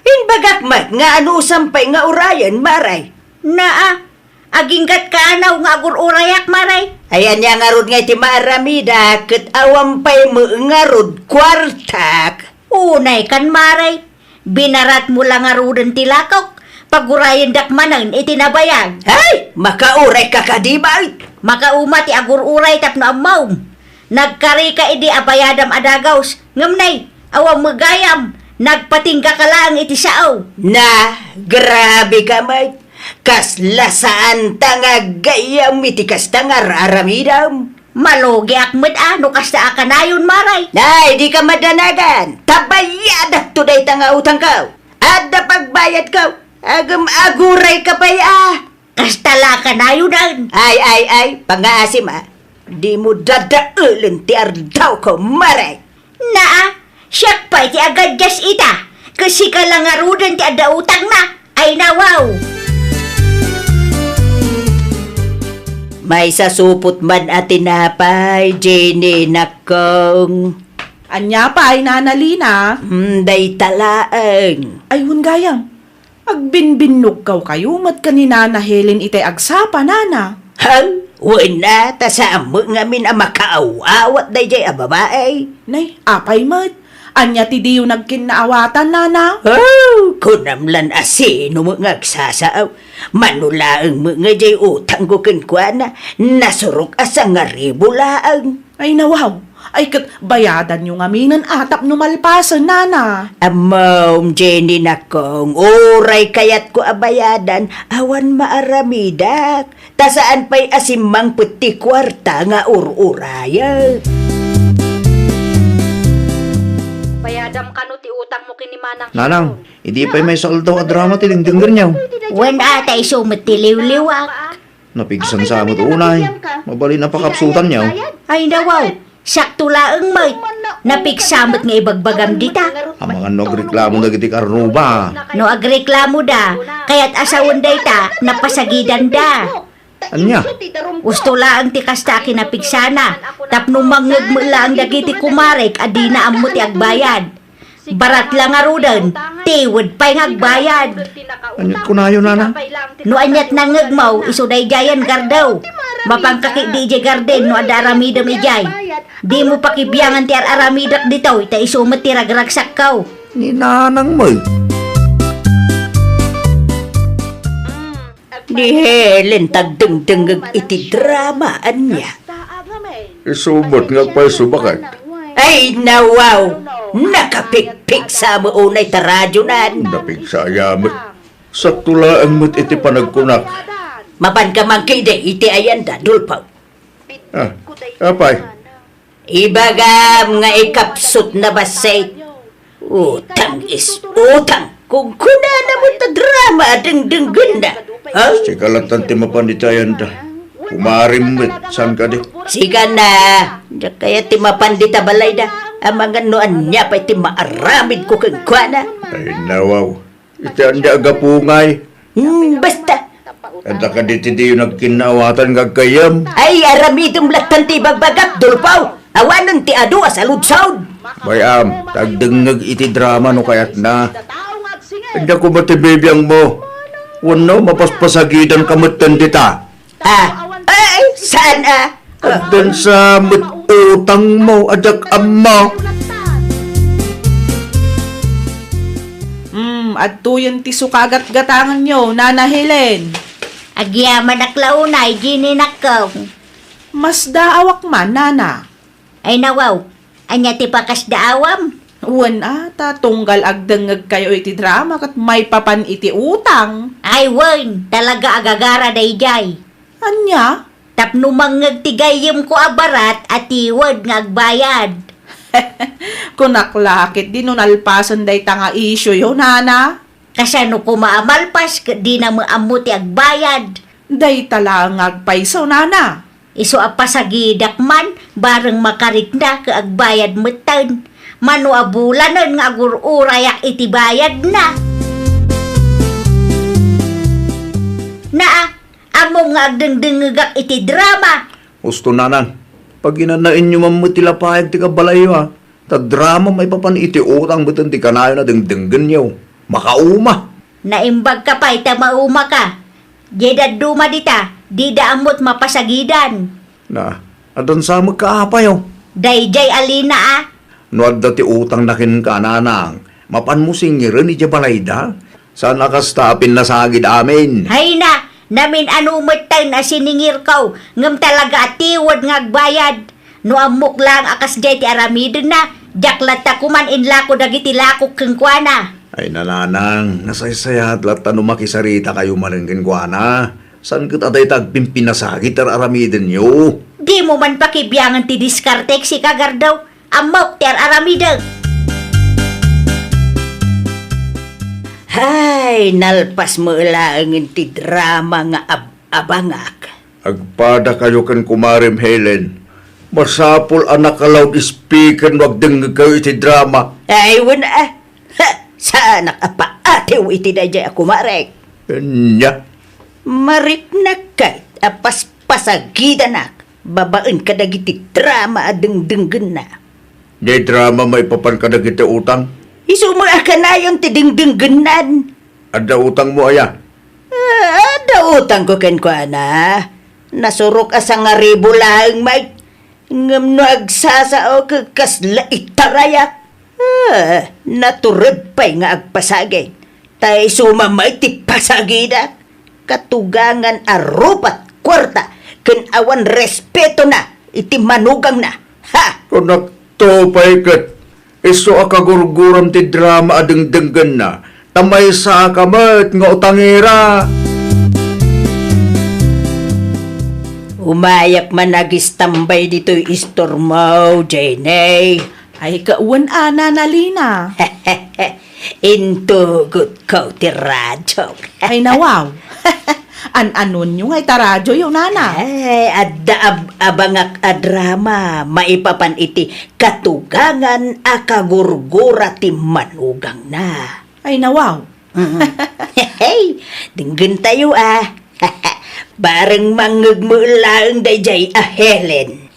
Inbagakmat nga ano sampay nga urayan, Maray. Naa, aginggat ka anaw nga agururayak, Maray. Ayan niya nga rod nga iti maaramida, kat awampay mo nga rod kwartak. Unay kan, Maray. Binarat mo lang nga rodan tilakaw. Pagurayan dakmanan itinabayag. Ay, makauray ka kadibay. Makauma ti agururay tapno amaw. Nagkari ka idi abayadam adagaws. Ngamnay, awang magayam. Nagpatingga ka lang iti saaw. Na, grabe ka, mate. Kaslasaan tanga gayam iti kastanga raramidam. Malogi akmet ano kasta akanayon, Maray. Nay, di ka madanagan. Tabayadak to day tanga utang ka. Ada pagbayad ka. Agam aguray ka pa ya. Kasta la kanayon. Ay, pangaasim Di mo dadaulan ti ardaw ko, Maray. Naa, siyak pa iti agad jas ita. Kasi ka lang arudan ti adautang na. Ay nawaw. May sasupot man at tinapay, Jenny, nakong. Anya pa ay nanalina. Day talaang. Ay gayam. Agbinbinnog kayo mat kanina na Helen itay agsapa, nana. Hang, wala, tasam mo nga min ang makaawawat day jay babae. Nay, apay mat. Anya ti diyo nagkinaawatan, nana. Oh, kunamlan asino mo nga agsasaaw. Manulaang mo nga jay utang ko kinkwana. Nasurok asa nga ribulaang. Ay nawaw. Ay kat bayadan yung aminan atap numalpasan, nana. Amom, Jenny nakong, oray kayat ko abayadan, awan maaramidak. Tasaan pa'y asimang puti kwarta nga ururaya. Bayadam kano ti utang mo kinimanang. Nanang, hindi pa may saldo at drama tilinding ganyaw. Wen atay sumatiliw-liwak. Napigsan sa amot unay. Mabalin na pakapsutan niyaw. Ay nawaw. Sakto laang may. Napiksamot nga ibagbagam dita. Ang mga nagreklamo na giti karnuba. No agreklamo da. Kaya't asawan day ta. Napasagidan da. Anya? Gusto laang ti kasta kinapigsana. Tapno mangag mo lang dagiti kumarek adina ammo ti agbayad. Barat lang arudan. Tiwad pa'y agbayad. Anyat ko na yun, nanang. No anyat nangagmaw isuday jayan gardaw. Mapangkaki DJ garden no ada aramidam ijay. Di mo pakibiyangan ti aramidak dito ita isumat ti ragragsak kaw. Ni nanang mo. Ni Helen tagdengdengag iti dramaan niya. Isubot nga pa subakat. Ay nawaw, nakapikpik sa maunay taradyo nan. Napig sa ayamat. Sa tulaan mo't iti panagkunak. Mapan ka man kay iti ayanda, dulpaw. Apay. Ibagam nga ikapsot na basay. Utang is utang. Kung kuna na mo ta drama dengdenggan na. Ha? Sikalatan ti mapanditayan ta. Kumarim mo't san ka di. Siga na. Diya kaya ti mapandita balay da. Ang mga noan niya pa iti maaramid ko kang kuana. Ay nawaw. Iti andi agapungay. Basta. At ka di ti yung nagkinawatan gagkayam. Ay aramidong latan ti bagbagak dulpaw. Awanan ti adu sa ludsawd. Bayam, tagdengag iti drama no kayat na. Hindi ko matibibiyang mo. Wano, mapaspasagidan kamutan dita. Ay, saan At dun sa utang mo, adak amma. At tuyan ti sukagat gatangan nyo, Nana Helen. Agyaman aklaunay, gininakaw. Mas daawak man, Nana. Ay nawaw, anya ti pakas daawam. Uwan ata, tunggal agdengag kayo iti drama kat may papan iti utang. Ay wen, talaga agagara dayjay. Anya? Tapno mangag tigayim ko abarat at iwad nga agbayad. Kunaklakit, di nun alpasan day tanga isyo yo, Nana. Kasano ko maamalpas, di na maamuti agbayad. Day talang agpaiso, Nana. Iso apasagidak man, bareng makarik na ka agbayad metan. Mano abulanan nga agururayak iti bayad na. Naa, amo nga agdengdengagak iti drama. Gusto nanan. Pag inanain nyo mamutilapayag ti kabalayo ha. Ta drama may papan iti utang beton ti kanayo na dengdenggan nyo. Makauma. Naimbag ka pa, ita mauma ka. Jedad duma dita, di daamot mapasagidan. Na, adon sa magkaapayaw. Dayjay alina No adda ti utang nakin ka nanang. Mapan mo singirin ni Jabalayda. Saan nakastapin na sagid amin. Hay na, namin anumatay na siningir kaw. Ngam talaga atiwad nga agbayad. No amok lang akas jay ti aramidin na. Jaklat ta kuman inlako dagiti lako keng kuana. Ay nananang, nasaysayat lat ano makisarita kayo malingkin kwa na. Saan kita day tagpimpin na sagit aramidin nyo? Di mo man pakibiyangan ti diskartek si kagardaw. Amok ti aramidin. Hay, nalpas mo lang ti drama nga abangak. Agpada kayo kan kumarim Helen. Masapol anak ka loudspeaker wag dengeg kayo iti drama. Ay, wala. Sa anak apa atew iti dayjay ako marek. Nya. Marik na kay apas pasagidanak. Babaen ka dagiti drama adengdenggen na. Di drama may papan ka na kita utang. Isu mo akanayon ti dengdenggenan. Ada utang mo aya. Ada utang ko ken ko ana. Nasurok asa nga ribo lang may ngam no agsasao kasla itarayak. Naturod pa'y nga agpasagay. Tay sumamay ti pasagida. Katugangan arupat kwarta. Ken awan respeto na. Iti manugang na. Ha! Kunak to paikat. Iso akagurguram ti drama adengdenggan na. Tamay sa kamat nga utangira. Umayak man nagistambay dito'y istormaw, Jenny. Ay kauwan Nana Lina. Intugot ko ti radyo. Ay nawaw. An-anon nyo ngay taradyo yung Nana. Ay, adda abangak adrama, maipapan iti katugangan akagurgura ti manugang na. Ay nawaw. Hey, dinggan tayo Bareng mangagmulang dayjay Helen.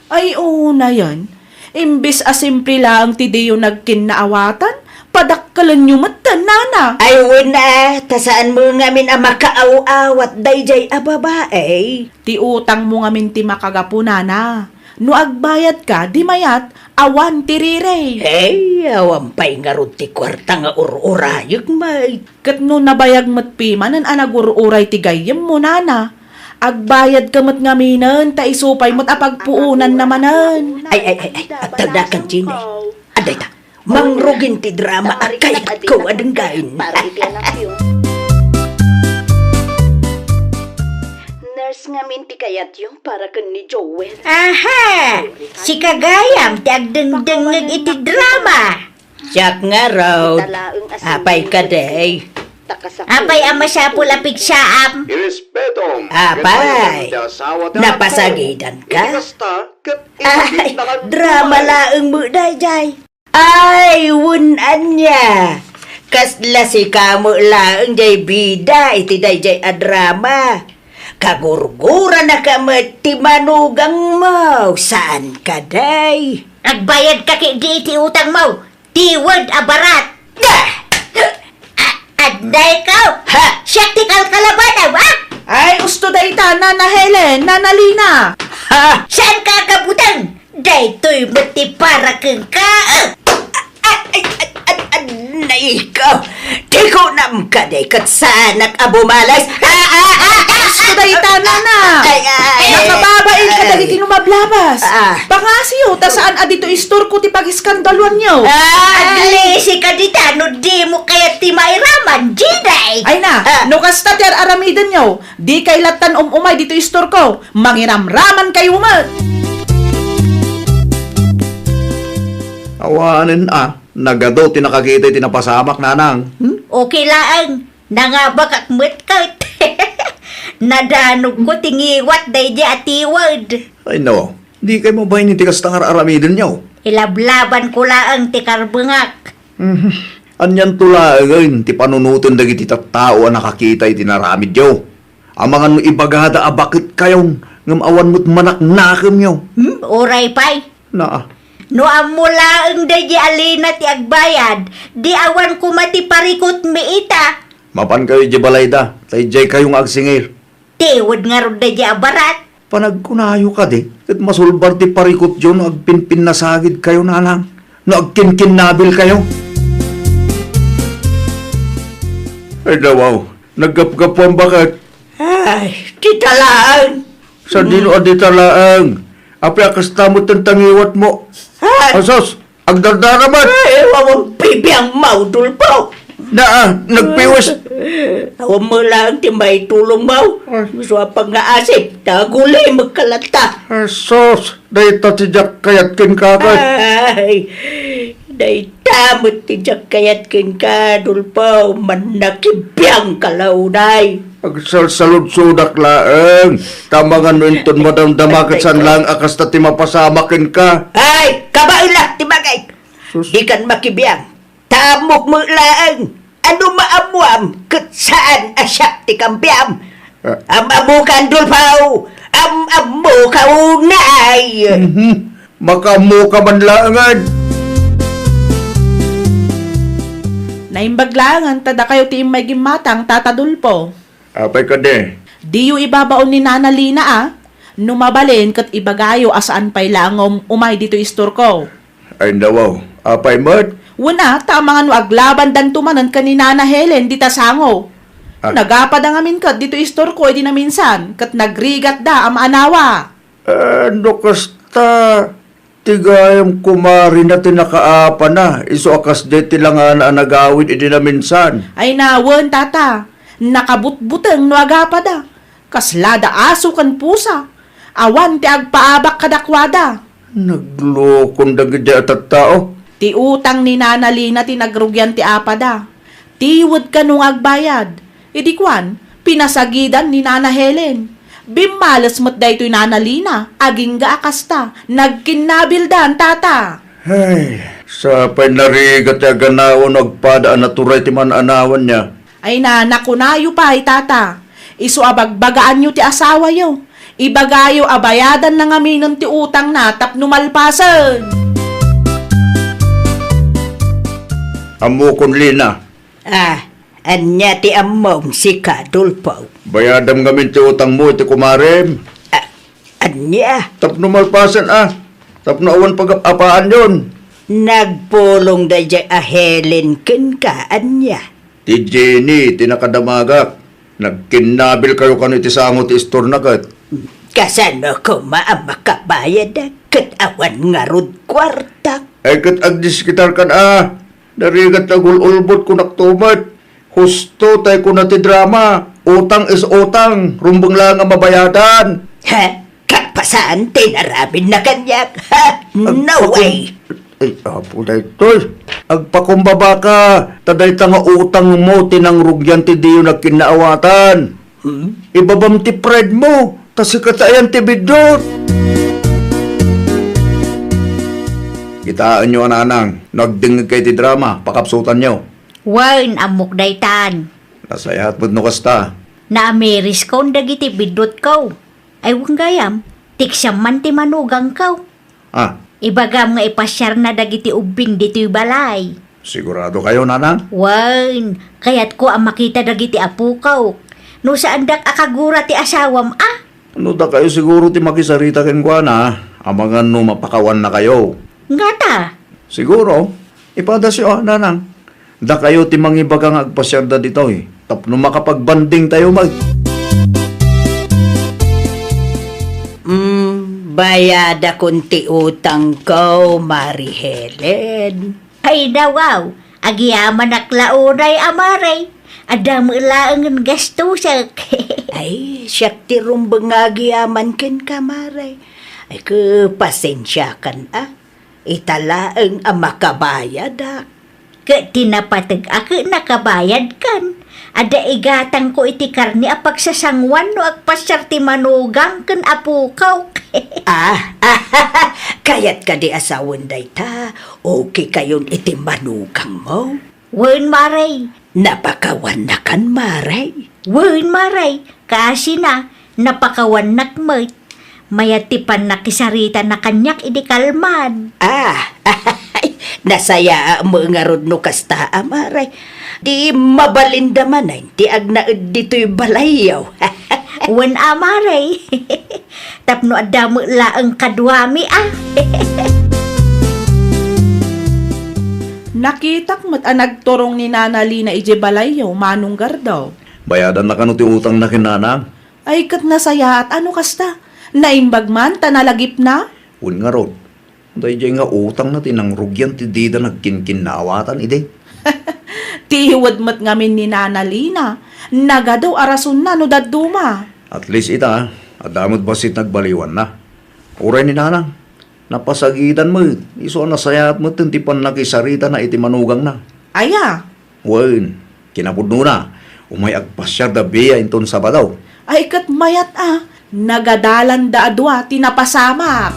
Ay oo na yan. Imbis asimple lang ti di yung nagkinaawatan, padakkalan nyo matan, Nana. Ay wala, tasaan mo ngamin ang makaaw-awat dayjay babae. Ti utang mo nga minti makagapo, Nana. No agbayad ka, di mayat, awan tirire. Hey, awan pa'y nga ron ti kwarta nga ururayag may. Kat no nabayag mat pimanan anagururay ti gayem mo nana. Agbayad ka mat ngaminan, ta isupay mat apagpuunan namanan. Ay, tadakan Gina. Aday ta, mangrugin ti drama at kayat ko adenggain. Para itianak yun. Nurse nga minti kayat yung para kan ni Joel. Aha! Si Kagayam, ti agdengdengeg iti drama. Siyak nga raw. Talaang asin Apay ka day. Apay ang masyapul apig siyaam. Apay. Napasagidan ka? Ay, drama laeng mo day. Ay, wunan niya. Kasla si kamo laeng jay bida iti day jay adrama. Kagurgura na kamat ti manugang mo. Saan ka day? Agbayad ka kay di iti utang mo. Tiwad abarat. Aday ka! Ha? Siya ti kalkalaban, ha? Ay, usto dayta, Nana Helen, Nana Lina. Ha? Saan ka kabutang? Daytoy mati para kang ka. Naikaw, di ko nam ka day kat sanak abumalas. Usto dayta, Nana. Nakababain ka dagiti lumablabas. Pangasiyo, ta saan adito istor ko ti pag-iskandaluan nyo. Aglisi ka dita, no di mo kaya ti mairaman, Jiday. Ay na, no kasta ti aramidan nyo, di kay latan umay dito istor ko, mangiramraman kayo mat. Awanin nagado tinakakita tinapasamak nanang. Okay lang, nangabakakmet ka. Nadanog ko tingiwat day di atiwad. Ay no, di kayo mabayin ni tikas tangar aramidin nyo. Ilablaban ko lang ti karbengak. Anyan tulagan, ti panunutin dagiti tattao ang nakakita iti naramid nyo. Amangan mo ibagada abakit kayong ngamawan mo't manak nakam nyo. Oray pay. Na, No amula ang day di alina ti agbayad, di awan ko mati parikot miita. mapan kayo di balayda, tay jay kayong agsingir. Tiwad nga ron day di abarat. Panagkunayo ka di, kat masulbar ti parikot yun, agpinpin na sagid kayo nanang. No agkinkin nabil kayo. Ay dawaw, naggapgapuan bakit? Ay, titalaan. Sa dino adi talaang, api akas tamot ang tangiwat mo. Ay, Asos, agdardara man. wawang pibiyang maudol po. Nagpiwas. Awan mo lang ti may tulong mo. Gusto pang naasip, taguli magkalata. Asos, dahi tatidyak kayat kin kakay. Ay, day tamot ti jak kayat kin ka, dulpo, manakibiyang kalaunay. Agsalsalod sudak laeng. Tamangan mo inton madamdamakat san lang akas na timapasamakin ka. Ay, kabaila, tibagay. Di kan makibiyang. Tamok mo lang. Ano maamuam, kat saan asyak ti kampiam. Amukan dulpaw. Amu kaunay. Makamu ka man laangan. Naimbaglangan, tada kayo ti may gimatang tatadulpo. Apay ka de. Di yu ibabaon ni Nana Lina numabalin kat ibagayo asaan pay langom umay dito istor ko. Ay dawaw, apay mat. Wala, tamangan mo aglaban dan tumanan ka ni Nana Helen, di tasango. Nagapad ang amin kat, dito istor ko, edi na minsan, kat nagrigat da, ang anawa. Ano kasta, tigayam kumari na tinakaapa na, iso akas de tilangan na nagawid, edi na minsan. Ay nawan, tata, nakabutbutang no agapad da. Kaslada aso kan pusa, awan ti agpaabak kadakwada. Naglokon dagiti at tao. Ti utang ni Nana Lina tinagrugyan ti apada. Tiwad ka nung agbayad. Idi kwan, pinasagidan ni Nana Helen. Bimalas mo't daytoy Nana Lina, aging gaakasta, nagkinabildan tata. Ay, sa pinarigat ya ganawon agpada naturay ti man anawan niya. Ay na, nakunayo pa ay tata. Isu abagbagaan nyo ti asawa yo. Ibagayo abayadan na ngaminon ti utang na tapno malpasan. Amo kon Lina, Anya ti among si Kadulpo. bayadam ngamin ti utang mo iti kumarem. Anya, Tapno malpasan Tapno awan pag-apaan yon. nagpulong da dya a Helen ken ka, anya. Ti Jenny, tinakadamagak. Nagkinabil kayo kano iti sangot istor na kat. Kasano ko makabayad da, ket awan nga rod kwarta. Ay kat agdiskitar kan Darigat agul-ulbot ko naktumat. Husto tay ko na ti drama. Utang is utang. Rumbang lang ang mabayadan. Ha? Kapasaan tinarabin na kanyak, ha? No way! Ay, apo na ito. Agpakumbaba ka. Taday nga utang mo, tinangrugyan ti diyo na kinaawatan. Ibabam ti pride mo. Kasi katayan ti bidot. Kitaan nyo, ananang. Nagdingig kay ti drama. Pakapsutan nyo. Wan amok daytan. Nasayat mo't no kasta. Na ameris ko dagiti bidot ko. Ay wang gayam, tiksam man ti manugang ko. Ibagam nga ipasyar na dagiti ubing dito'y balay. Sigurado kayo, nanang? Wan, kayat ko ang makita dagiti apu ko. No saan dak akagura ti asawam Ano da kayo siguro ti makisarita ken kwa na? Amangan no mapakawan na kayo. Ngata, Siguro, ipadasyo, nanang. Da kayo ti mangibagang agpasyar da dito Tapno makapagbanding tayo Bayada kunti utang ko, Mari Helen. ay dawaw, agiyaman aklaunay amaray. Adam laangan gastusak. Ay, siyak ti rumbang agiyaman ken kamaray. Ay, pasensya kan Italaang ang makabayad Tinapatag ako nakabayad kan. Ada igatang ko iti karni a pagsasangwan no agpasyar ti manugang ken apukaw. Kayat ka di asawan dayta. Okay kayon iti manugang mo. Wen maray. Napakawan na kan, Maray. Wen maray. Kasi na napakawan nakmet. Mayatipan nakisarita na kanyak idi kalman. Nasaya mo nga rod no kasta, Maray. Di mabalinda man ti agnaed dito'y balayaw. Wen amaray. Tapno adamo laang kadwami Nakitak mo't nagturong ni Nana Lina ije balayo, manunggar daw. Bayadan na kano ti utang na kinanang. Ay kat nasaya at ano kasta? Naimbag man, tanalagip na? Un nga rod. Dahil nga utang na tinangrugyan ti dida nagkinkinawatan ide. Tihiwad mo't ngamin ni Nana Lina. Naga daw arason na no daduma. At least ita, adamot basit nagbaliwan na. Uray ni nanang, napasagitan mo. Iso nasayat mo tintipan nakisarita na iti manugang na. Aya, Wen, kinapudno na. Umay agpasyar da biya inton Sabadaw. ay kat mayat nagadalan da adwa, tinapasamak.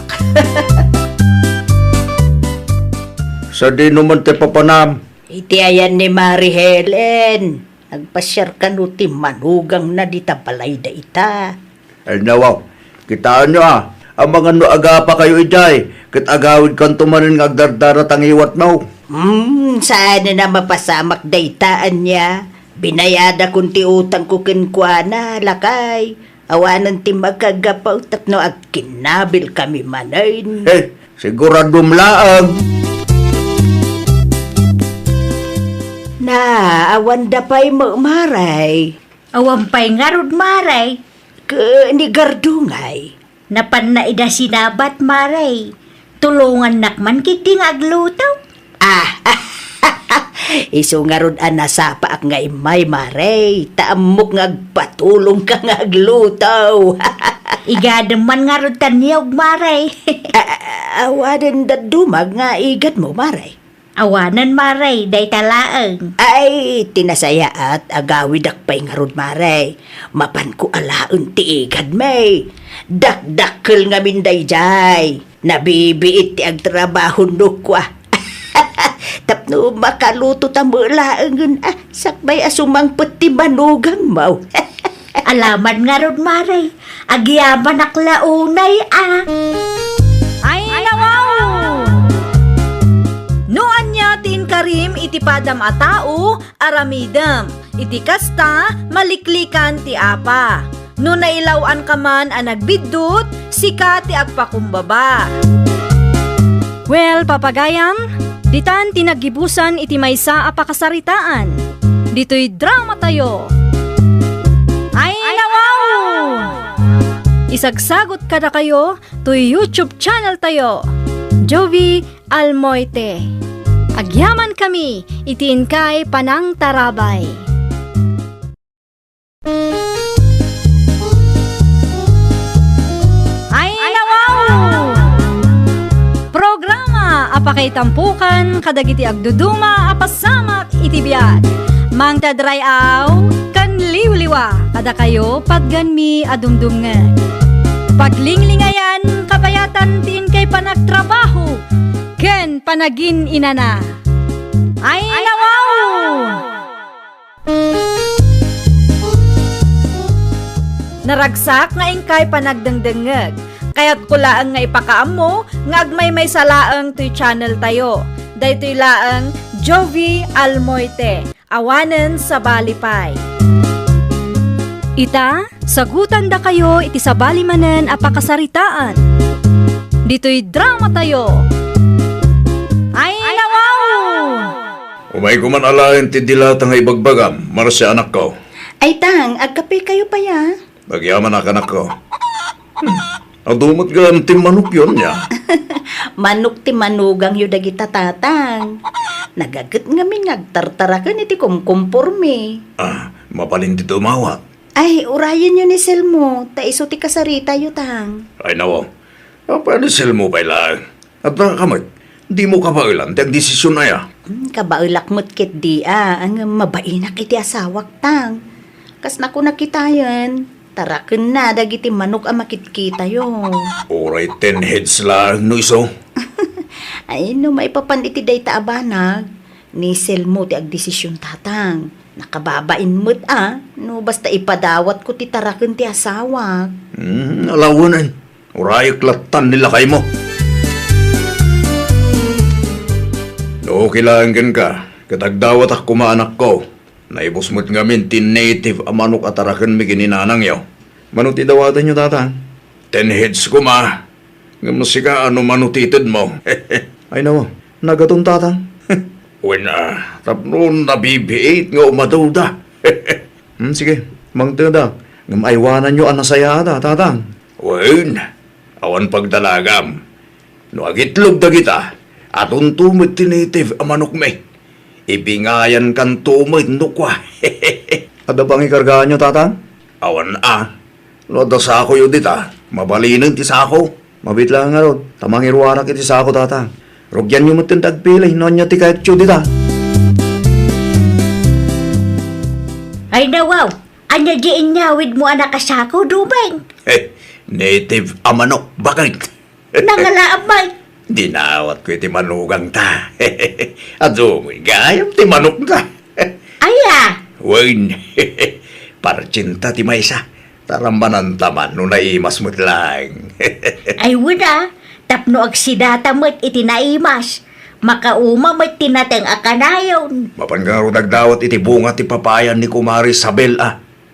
Sa di naman te papanam. Iti ayan ni Mari Helen. Nagpasyar ka no ti manugang na di tabalay da ita. Ay nawaw, kitaan nyo ang mga no agapa kayo ijay. Kit agawid kan tumanin ng agdardara tangiwat mo. Saan na mapasamak da itaan niya? Binayada kunti utang ko kinkwana, lakay. Awanan ti magkagapaw tapno agkinabil kami manayin. Siguradong laang. Na, awan da pa'y mo, Maray. Awampay nga rod maray. Ni Gardungay. Napan na ida sinabat maray. Tulungan nakman kiting aglutaw. Iso nga ron anasapa ak nga imay, Maray. Taamok nga agpatulong ka nga aglutaw. Igadaman nga rod tanyog maray. Awanan da dumag nga igat mo, Maray. Awanan maray, day talaang. Ay, tinasaya at agawid akpay nga rod, Maray. Mapan ko alaon ti igad, may. Dakdakkel nga minday jay. Nabibiit ti agtrabaho no kwa. Tapno makaluto tamulaangan sakbay asumang peti manugang mo. Alaman nga rod maray. Agyaman aklaunay Ay nawaw! Noan niya tin karim iti padam a tao, aramidam. Iti kasta, maliklikan ti apa. No nailawan ka man ang nagbidot, sika ti agpakumbaba. Well, papagayam, ditan tinagibusan iti maysa a pakasaritaan. Dito'y drama tayo. Ay nawaw! Isagsagot kada kayo to YouTube channel tayo. Jovi Almoite. Agyaman kami, itiin kay Panang Tarabay. Ay nawaw! Programa apakay tampukan kadagiti agduduma apasamak iti biag. Mang tadrayaw kan liwliwa kada kayo pagganmi adumdumngan. Paglinglingayan kabayatan tiin kay panagtrabaho ken panagin inana. Ay nawaw! Naragsak nga ingkay panagdengdengeg. Kaya't kulaan nga ipakaammo nga agmay may salaang to'y channel tayo. Daytoy laang Jovi Almoite. Awanen sa Balipay. Ita, sagutan da kayo iti sa balimanen apakasaritaan. Dito'y drama tayo. Ay nawaw! Umay ko man alain ti dilata nga ibagbagam, marasya anak ko. Ay tang, agkape kayo pa ya. Bagyaman anak ko. Adumot ka lang tim manok yun niya. Manok ti manugang yu dagita tatang. Nagagat nga minagtartarakan iti kumkumporme. Mapalin ti tumawa. Ay, urayan yun ni Selmo. Ta iso ti kasarita yu tang. Ay nawo, paano sil mo pa ilang? At nakakamag, di mo kabailan, ti ang desisyon na ya. Kabaulak mo't kit di ang mabainak iti asawak tang. Kas naku nakitayan, taraken na dagiti manok ang makitkita yo. Oray 10 heads lang, no iso. Ay, no maipapan iti day taabanag, ni Selmo ti agdesisyon tatang. Nakababain mo't no basta ipadawat ko ti taraken ti asawak. Alawanan, orayak latan nila kay mo. No, kailangan ka, katagdawat ak kumaanak ko. Naibos mo't ngamin ti native amanok ataraken mi gininanang yaw. Manot idawatan nyo tatang. 10 heads ko ma. Ngamusi ka ano manutitid mo. Ay nawa, nagatong tatang. When tapno nabibiit nga umaduda. Sige, mangtada. Ngamaywanan nyo ang nasaya ata, tatang. Wen, awan pagdalagam. No agitlog da kita, atun tumit ti native amanok me. Ibingayan kan tumit no kwa. Ada bang ikargaan nyo, tatang? Awan no da sako yun dita, mabalinin ti sako. Mabit lang nga ron. Tamang irwarak iti sa ako, tatang. Rugyan nyo mo't tagpilay, noon nyo ti kahit tiyod dita. Ay nawaw, anya di inyawid mo anak kasako, Dubeng. Native amanok, bakit? Nangalaabay. Dinawat ko iti manugang ta. Adumoy gayam ti manok ta. Aya, Wen, parcinta ti maysa. Tarambanan taman no naimas mo't lang. ay wala. Tapno agsidata mo't itinaimas. Makauma mo't tinateng akanayon. Mapangaro dagdawat iti bunga ti papayan ni Kumari Sabel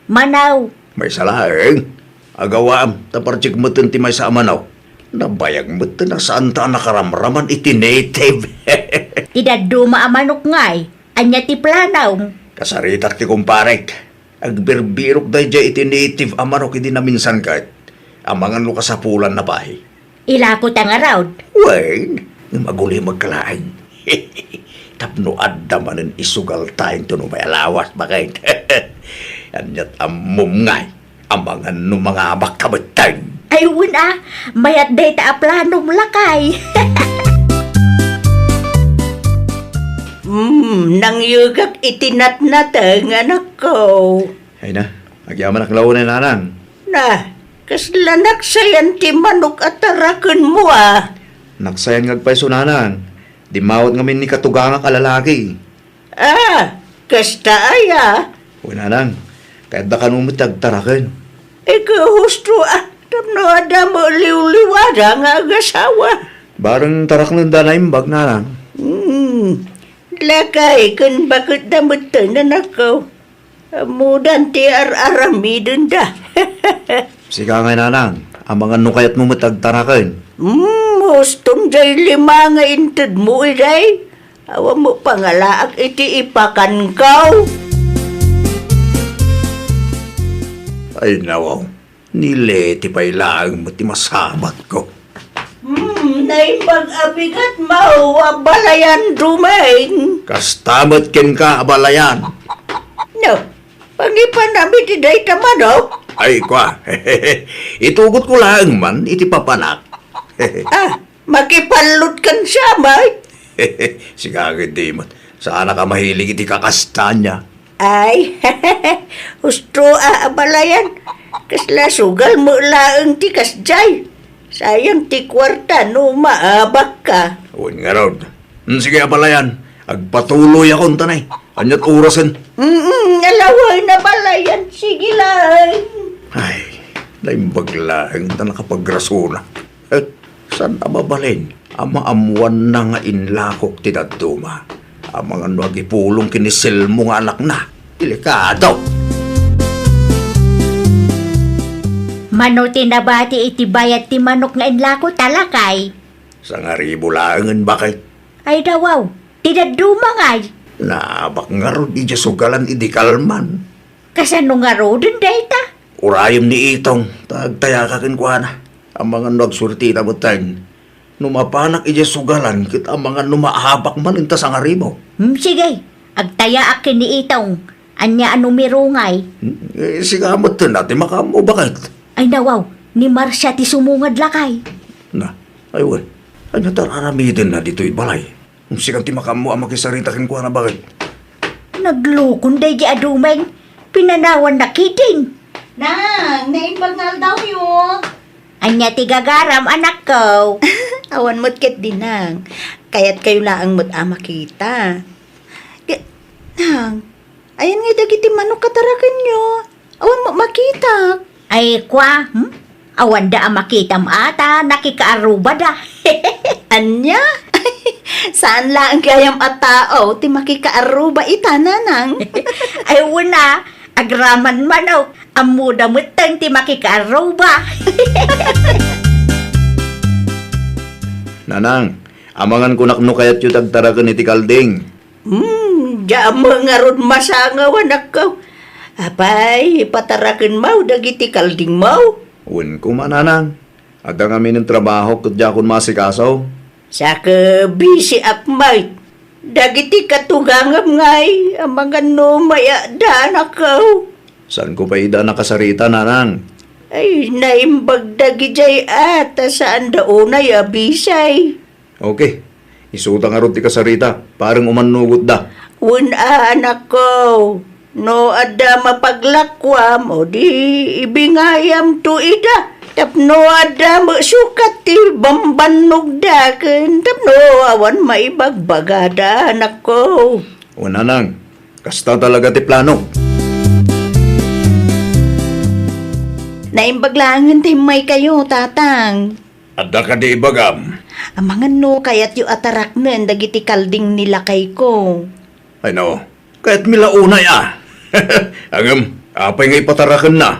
Manaw, May salaeng. Agawaam, taparchik mo't ti maysa amanaw. Nabayag mo't na saan ta nakaramraman iti native. idaduma amanok ngay. Anya ti planaw. Kasaritak ti kumparek. Agbirbirok day dya iti native amanok hindi na minsan kahit. Amangan lo kasapulan na bahay. Ilako tang around. Wen, maguli magkalain. Tapno adda manen isugal tayong to no may alawas bakit. Anyat amom ngay, amangan no mga abak-kabatan. Ay wala, mayat day ta aplanom lakay. Nangyugak itinatnatang anak ko. Ay na, agyaman ak lawan na nanang. Na, kaslanak sayan ti manok at taraken mo Naksayan ngagpaiso nanang. Di mawat ngamin ni katugang kalalaki. Kasta aya. Uy nanang, kahit da kanumit tagtaraken. Ikaw husto tapno ada mo liwliwada nga agasawa. Barang tarak ng danaimbag nanang. Lakay kan bakit damot na nakaw. Amudan ti aramidon da. Siga nga nanang, ang mga nukayat mo matagtarakan. Hustong jay lima nga inted mo iday. Awa mo pangalaag iti ipakan kaw. Ay nawaw, nileti pa'y laang mati masabat ko. Naimbag abigat mau abalayan dumain. Kastamat ken ka abalayan. No, pangipan namin ti day tamano. Ay kwa, itugot ko lang man, iti papanak. Makipanlut kan siya, may. Sigagad di mo, sana ka mahilig iti kakastanya. Ay, husto abalayan. Kasla sugal mo laang ti kasjay. Sayang ti kwarta no maabak ka. Uwan nga raw. Sige abalayan, agpatuloy akong tanay. Anyat orasan. Alaway na balayan. Sige lang. Ay, naimbag lang na nakapagrasuna. Saan na mabalin? Ama-amuan na nga inlakok ti daduma. Ang mga nagipulong kinisil mo nga anak na. Delikado. Mano tinabati iti bayat ti manok nga inlako talakay. Sa nga ribo laangan bakit? Ay dawaw, tidaduma ngay. Nabak nga ron ija sugalan idikalman. Kasano nga ro dun dayta? Urayom ni itong tagtaya ka kinkwana. Ang mga nagsurti na butang. Numapanak ija sugalan kit ang mga numahabak man inta sa nga ribo. Sige, agtaya akin ni itong. Anya anumero ngay. Sigamot to natin makamo bakit? Ay dawaw, ni Marcia ti sumungad lakay. Na, aywan. Ano tararamidin na dito'y balay? Kung sigang ti makamo ang makisarita kinkwana bakit? Naglukon day di adumeng. Pinanawan na kiting. Nang, naimbangal daw yun. Anya ti gagaram anak ko. Awan mo't ket dinang. Kaya't kayo laang mo't makita. Nang, ayan nga dagiti manok katarakan nyo. Awan mo makita. Ay kwa, awan da ang makitam ata, nakikaaruba da. Anya? Saan lang kayam at tao ti makikaaruba ita nanang? Ay wala, agraman man o, amuda mutang ti makikaaruba. Nanang, amangan ko nakno kayat yu tagtarakan iti kalding. Diyan mga ron masangawan ako. Apay, patarakan mau dagiti kalding mau. Uwan ko mananang. Ada kami ng trabaho kat jakon masikasaw. Sa busy up might. Dagiti katugangam ngay, ang mga numaya dan ako. Saan ko pa ida nakasarita, nanang? Ay, naimbag dagijay ata saan daunay abisay. Okay, isuta nga ron ti kasarita. Parang umanugot da. Anak ko, no ada mapaglakwam o di ibingayam tu ida. Tapno ada sukat ti bambanog daken. Tapno awan maibagbagada anak ko. O nanang, kasta talaga ti plano. Naimbaglangan ti may kayo, tatang. Ada ka di ibagam. Ang mga no kaya't yu ataraknen dagiti kalding nila kay ko. Ay no, kahit milaunay Agam, apay nga ipatarakan na.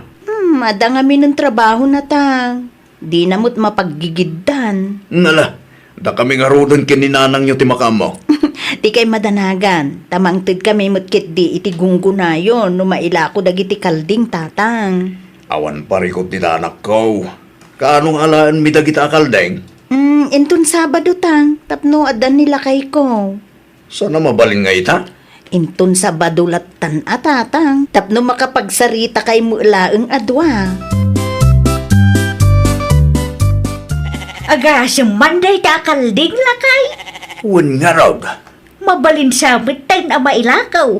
Ada nga ng trabaho na tang. Di namot mapaggigiddan. Nala, da kami nga rodan kininanang nyo ti makamo. Di kay madanagan. Tamangtid kami mutkit di iti gunggunayon no maila ko dagiti kalding tatang. Awan parikot ni anak ko. Kaanong alaan mi dagita kaldeng? Intun Sabado tang. Tapno adan nila kay ko. Sana mabaling nga ita? Intun Sabado latan atatang. Tapno makapagsarita kay mulaeng adwa. Agasang manday ta kalding lakay. Uwan nga raw. Mabalin sa bitay na mailakaw.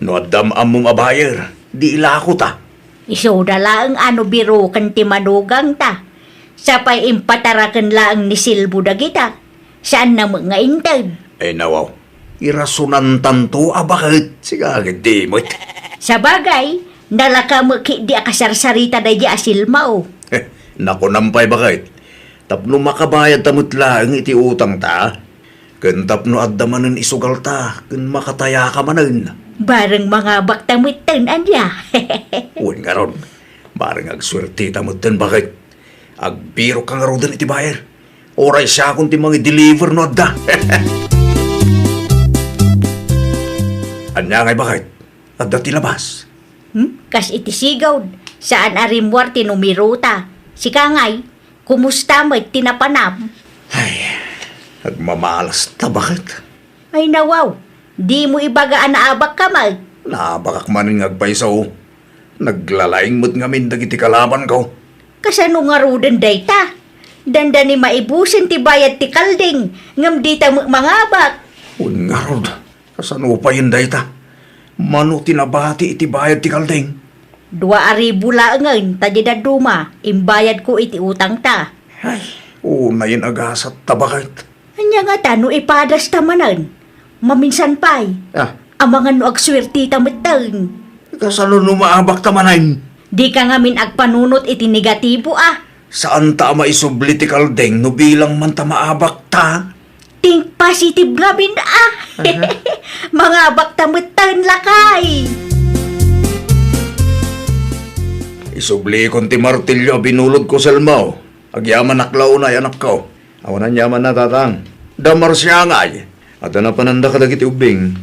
No adam among abayer, di ilako ta. Isoda lang ano biro kan ti manugang ta. Sapay impatarakan lang ni Silbo dagita. Saan na mga intay? Ay nawaw, irasunan tanto bakit? Sigagad di mo. Sa bagay, nalaka mo ki di akasarsarita na di asilmao. Naku nampay bakit? Tapno makabayad tamot lang iti utang ta. Kun tapno adda manen isugal ta, kun makataya ka manen. Bareng mga baktamitan anya. Uwan nga ron. Barang agswerte tamutan bakit? Agbiro ka nga ron iti bayar. Oray siya kung ti mga deliver no da. Anya ngay bakit? Adda ti labas. Kas iti sigaw, saan arimwar tinumiruta. Si Kangay, kumusta mo tinapanam? Ay, nagmamalas ta bakit? Ay nawaw, di mo ibagaan na abak ka mag. Nabakak man ng agpaisaw. Naglalaing mo't ngamin dagiti kalaban ko. Kasano nga ruden dayta? Danda ni maibusin ti bayad ti kalding, ngam di ta mangabak. Un nga ron. Kasano pa yun dayta? Mano tinabati iti bayad ti kalding. 2,000 laangan, tadya duma, imbayad ko iti utang ta. Ay, una yun agasat ta bakit? Anya nga ta, no ipadas tamanan. Maminsan pa'y, Ah, ang mga no agswerti tamatang. kasano numaabak tamanan? Di ka nga min agpanunot iti negatibo Saan ta maisubli ti kalding no bilang man ta maabak ta? Think positive nga bin Mga baktamatang lakay. Isubli kon ti martilyo binulod ko selmaw. Agyaman naklaw na anak ko. Awanan yaman na tatang. Damar siya nga ay. At na pananda ka dagiti ubing.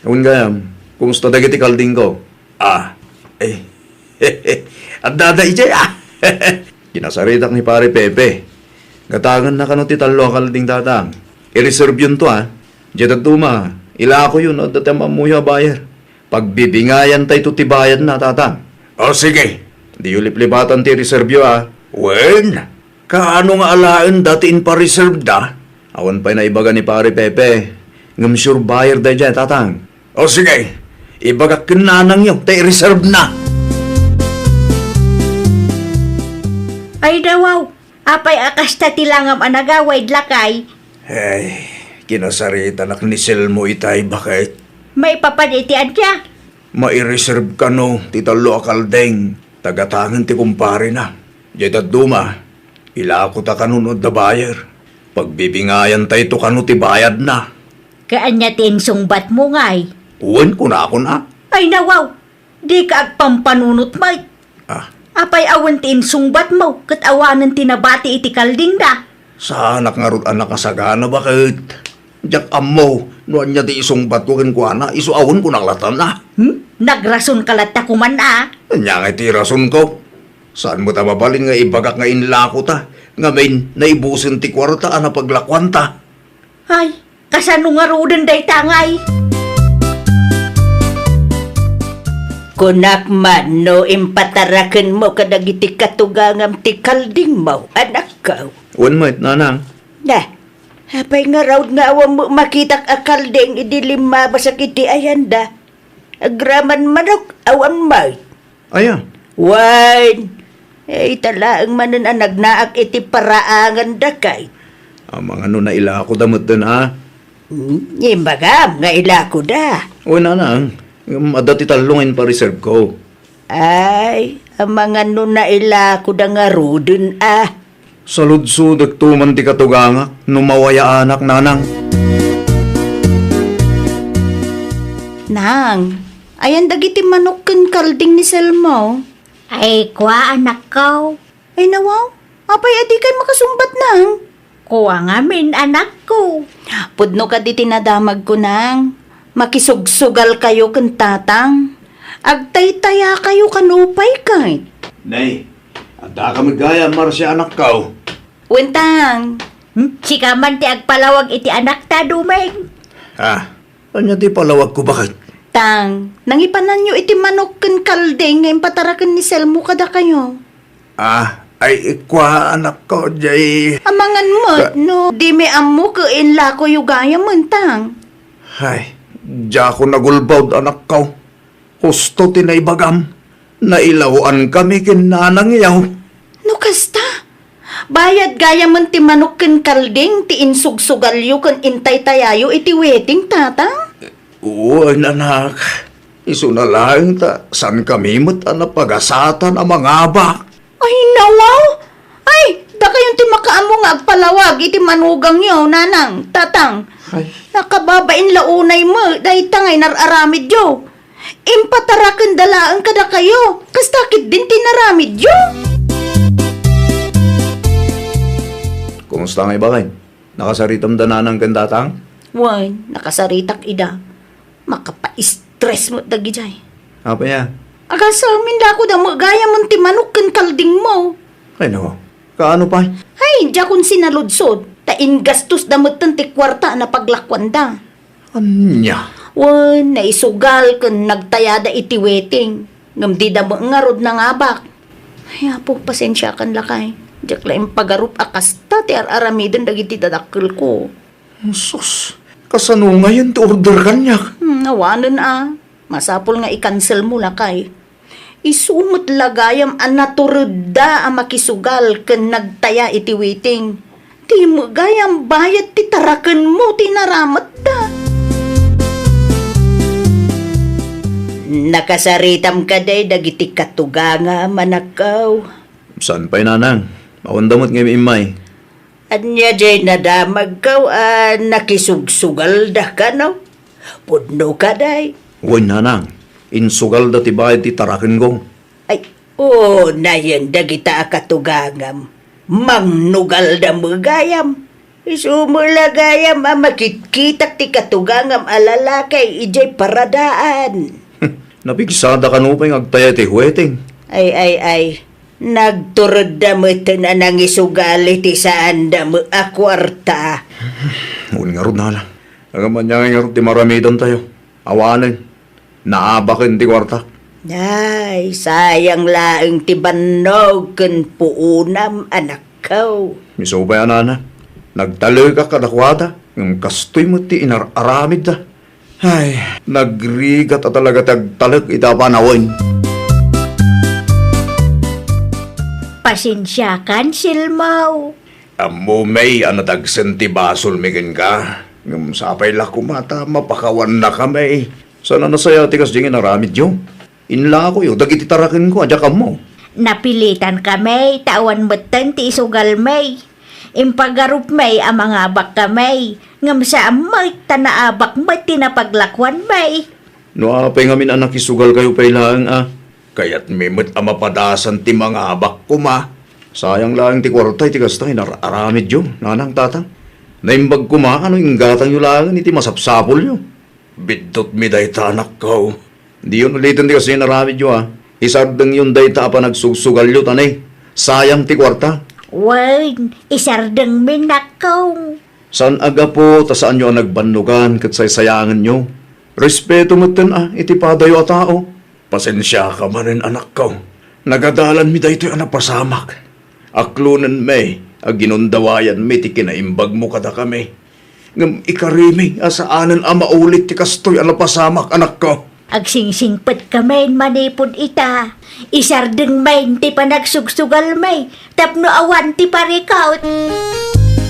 Awan gayam, kumusta dagiti kalding ko? At dada ije Kinasaritak ni pare Pepe. Gatangan na kano ti talo kalding tatang. I-reserve yun to Diyan tuma. Ila ko yun at datam amuya bayar. Pagbibingayan tayo ti bayad na tatang. O sige. Di ulip-lipatan ti reservyo Wen, kaano nga alaan datiin pa reserve da? Awan pa'y naibaga ni pare Pepe. Ngam sure bayar da dyan tatang. O sige. Ibagak kinanang yun. Tayo reserve na. Ay dawaw, apay akas ta tilangam anagaway lakay. Ay, kinasarita nak ni Selmo itay bakit? May papad iti adya. Mai-reserve ka no, titalo akaldeng. Tagatangan ti kumpare na. Diyan duma, ila ako ta kanunod na bayar. Pagbibingayan tayo to kanu ti bayad na. Kaanya tinsungbat mo ngay. Uwan ko na ako na. Ay nawaw, di ka agpampanunot may. Apay awan tinsungbat mo, kat awanan tinabati iti kalding da. Sa anak nga ron anak kasagana bakit? Diyak amo, noan niya ti isong batukin ko na, isuawon ko naklatan na. Nagrason kalata kuman Nya nga ti rason ko. Saan mo ta mabalin nga ibagak nga inlako ta? Nga main, naibusin ti kwarta na paglakwan ta. Ay, kasano nga ruden day tangay. Kunak man no impataraken mo kadagiti katugangam ti kalding mo, anak ko. Uwan mo, nanang. Na, hapay nga raw nga awam mo makitak akalding idilima basak iti ayanda. Agraman manok awan mo. Aya. Wan, talaang manan ang nagnaak iti paraangan dakay. Ang mga na ila ako damot dun Imbagam nga ila ko da. Uwan, nanang. Madati talungin pa reserve ko. Ay, ang mga na ila ko da nga rudun Saludsud at tuman ti katuganga, numawaya anak nanang. Nang, ayan dagiti manok ken kalding ni Selmo. Ay, kwa anak ko. Ay nawaw, apay adi kay makasumbat nang. Kuwa nga min anak ko. Pudno ka di tinadamag ko nang. Makisugsugal kayo ken tatang. Agtay-taya kayo kanupay kay. Nay, anda ka magaya marsya anak ka. Wentang, Si kaman ti agpalawag iti anak ta dumeng. Anya ti palawag ko bakit? tang, nangipanan nyo iti manok ken kalding ngayon patarakan ni Selmo kada kayo. Ay ikwa anak ko, jay. Amangan mo, no, di me amo kain lako yugaya mentang. Ay, diya ko nagulbawd anak ko. Husto tinaybagam. Nailawan kami kinanang yaw. No kasta, bayad gaya man ti manok ken kalding ti insugsugalyo ken intay tayayo iti wedding tatang. Uy, anak. Isu na lang ta, san kami na pagasatan ang mga bak. Ay, nawaw! Ay, da kayong ti makaamo nga agpalawag iti manugang yo, nanang, tatang. Ay. Nakababain launay mo, dahi tangay nararamid yo. Impatarakan dalaan kada kayo. Kastakit din tinaramid yun. Kumusta nga iba kayo? Nakasaritam dananang kandatang? Wan, nakasaritak ida. Makapa-stress mo dagi jay. Apa niya? Aga sa amin da ako da magaya man ti manok kan kalding mo. Ay no, kaano pa? Ay, diya kung sinaludsod. Tain gastos da mo ti kwarta na paglakwan da. Anya? Wan, naisugal kan nagtayada iti weting. Ngam di da mo ngarod na ngabak. Ay, apo, pasensya kan lakay. Diyak lang pagarup akas ta ti aramiden dagiti dadakkel ko. Sus, kasano ngayon to order kanyak? Nawanan Masapol nga i-cancel mo lakay. Isumot lagayam ang naturudda ang makisugal ken nagtaya iti waiting. Di mo gayam bayad ti taraken mo tinaramat da. Nakasaritam ka day dagiti katuganga manakaw. Saan pa'y nanang? Makundamot ngayon imay. Anya jay nadamag kaw nakisugsugal da ka no? Pudno ka day. Uy nanang, insugal dati bayad ti tarakin ko. Ay, na yan dagita katugangam. Mangnugal da magayam. Isumulagayam makitkitak ti katugangam alalakay ijay paradaan. Napigsada ka no pa'y agtaya ti huweting. Ay. Nagturod da mo ito na nangisugali ti saan da mo akwarta. Uy nga ron nala. Agaman niya nga ron ti maramidan tayo. Awanin. Naabakin ti kwarta. Ay, sayang laeng ti bannog ken puunam anak ko. Miso ba yan, Ana? Nagtaloy ka kadakwada. Yung kastoy mo ti inararamid da. Ay, nagrigat at talaga tagtalag itapanawin. Pasensya kan, Silmaw. Amo may anatagsen ti basol mikin ka. Ngam sapay la kumata, mapakawan na kami. Sana nasaya tikas dingin naramid yung. Inla ko yung dagiti tarakin ko, adya ka mo. Napilitan kami, tawan betan ti isugal may. Impagarup may ang mga abak kami. Ngam sa amay, tanaabak may tinapaglakwan may. No apay ngamin anak isugal kayo pailang Kaya't mimit ang mapadasan ti mga abak ko ma. Sayang lang ti kwartay tikas tayo nararamid yung nanang tatang. Naimbag ko ma, ano yung gatang yung langan iti masapsapol yung. Bidot mi dayta anak ko. Di yun ulitin di kasi naramid yung Isardang yun dayta pa nagsugsugal yun tanay. Sayang ti kwarta. Wan, isardeng minakaw. San aga po, ta saan nyo ang nagbandugan kat sayangan nyo? Respeto mo tan iti padayo a tao. Pasensya ka manin anak ko. Nagadalan mi dayto anak pasamak. Aklunan may, ginundawayan mi ti kinaimbag mo kada kami. Ngam ikarimi, asaanan maulit ti kastoy pasamak anak ko. Agsingsingpet kami manipod ita. Isardeng may ti panagsugsugal may. Tapno awan ti parikaut.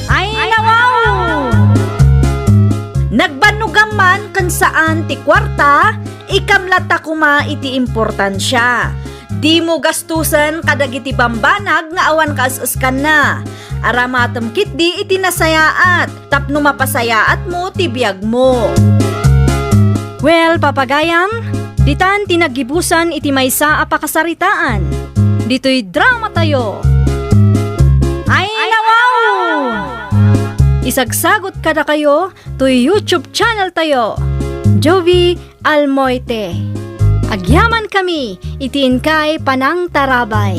Ay, nawaw! Nagbanugan man kan saan ti kwarta, ikamlata kuma iti importansya. Di mo gastusan kadagiti bambanag nga awan kaasaskan na. Aramatem kit di iti nasayaat, tapno mapasayaat mo ti biyag mo. Well, papagayam, ditan tinagibusan iti maysa a pakasaritaan. Dito'y drama tayo. Ay, nawaw! Isagsagot kada kayo to YouTube channel tayo, Jovi Almoite. Agyaman kami, itiin kay Panang Tarabay.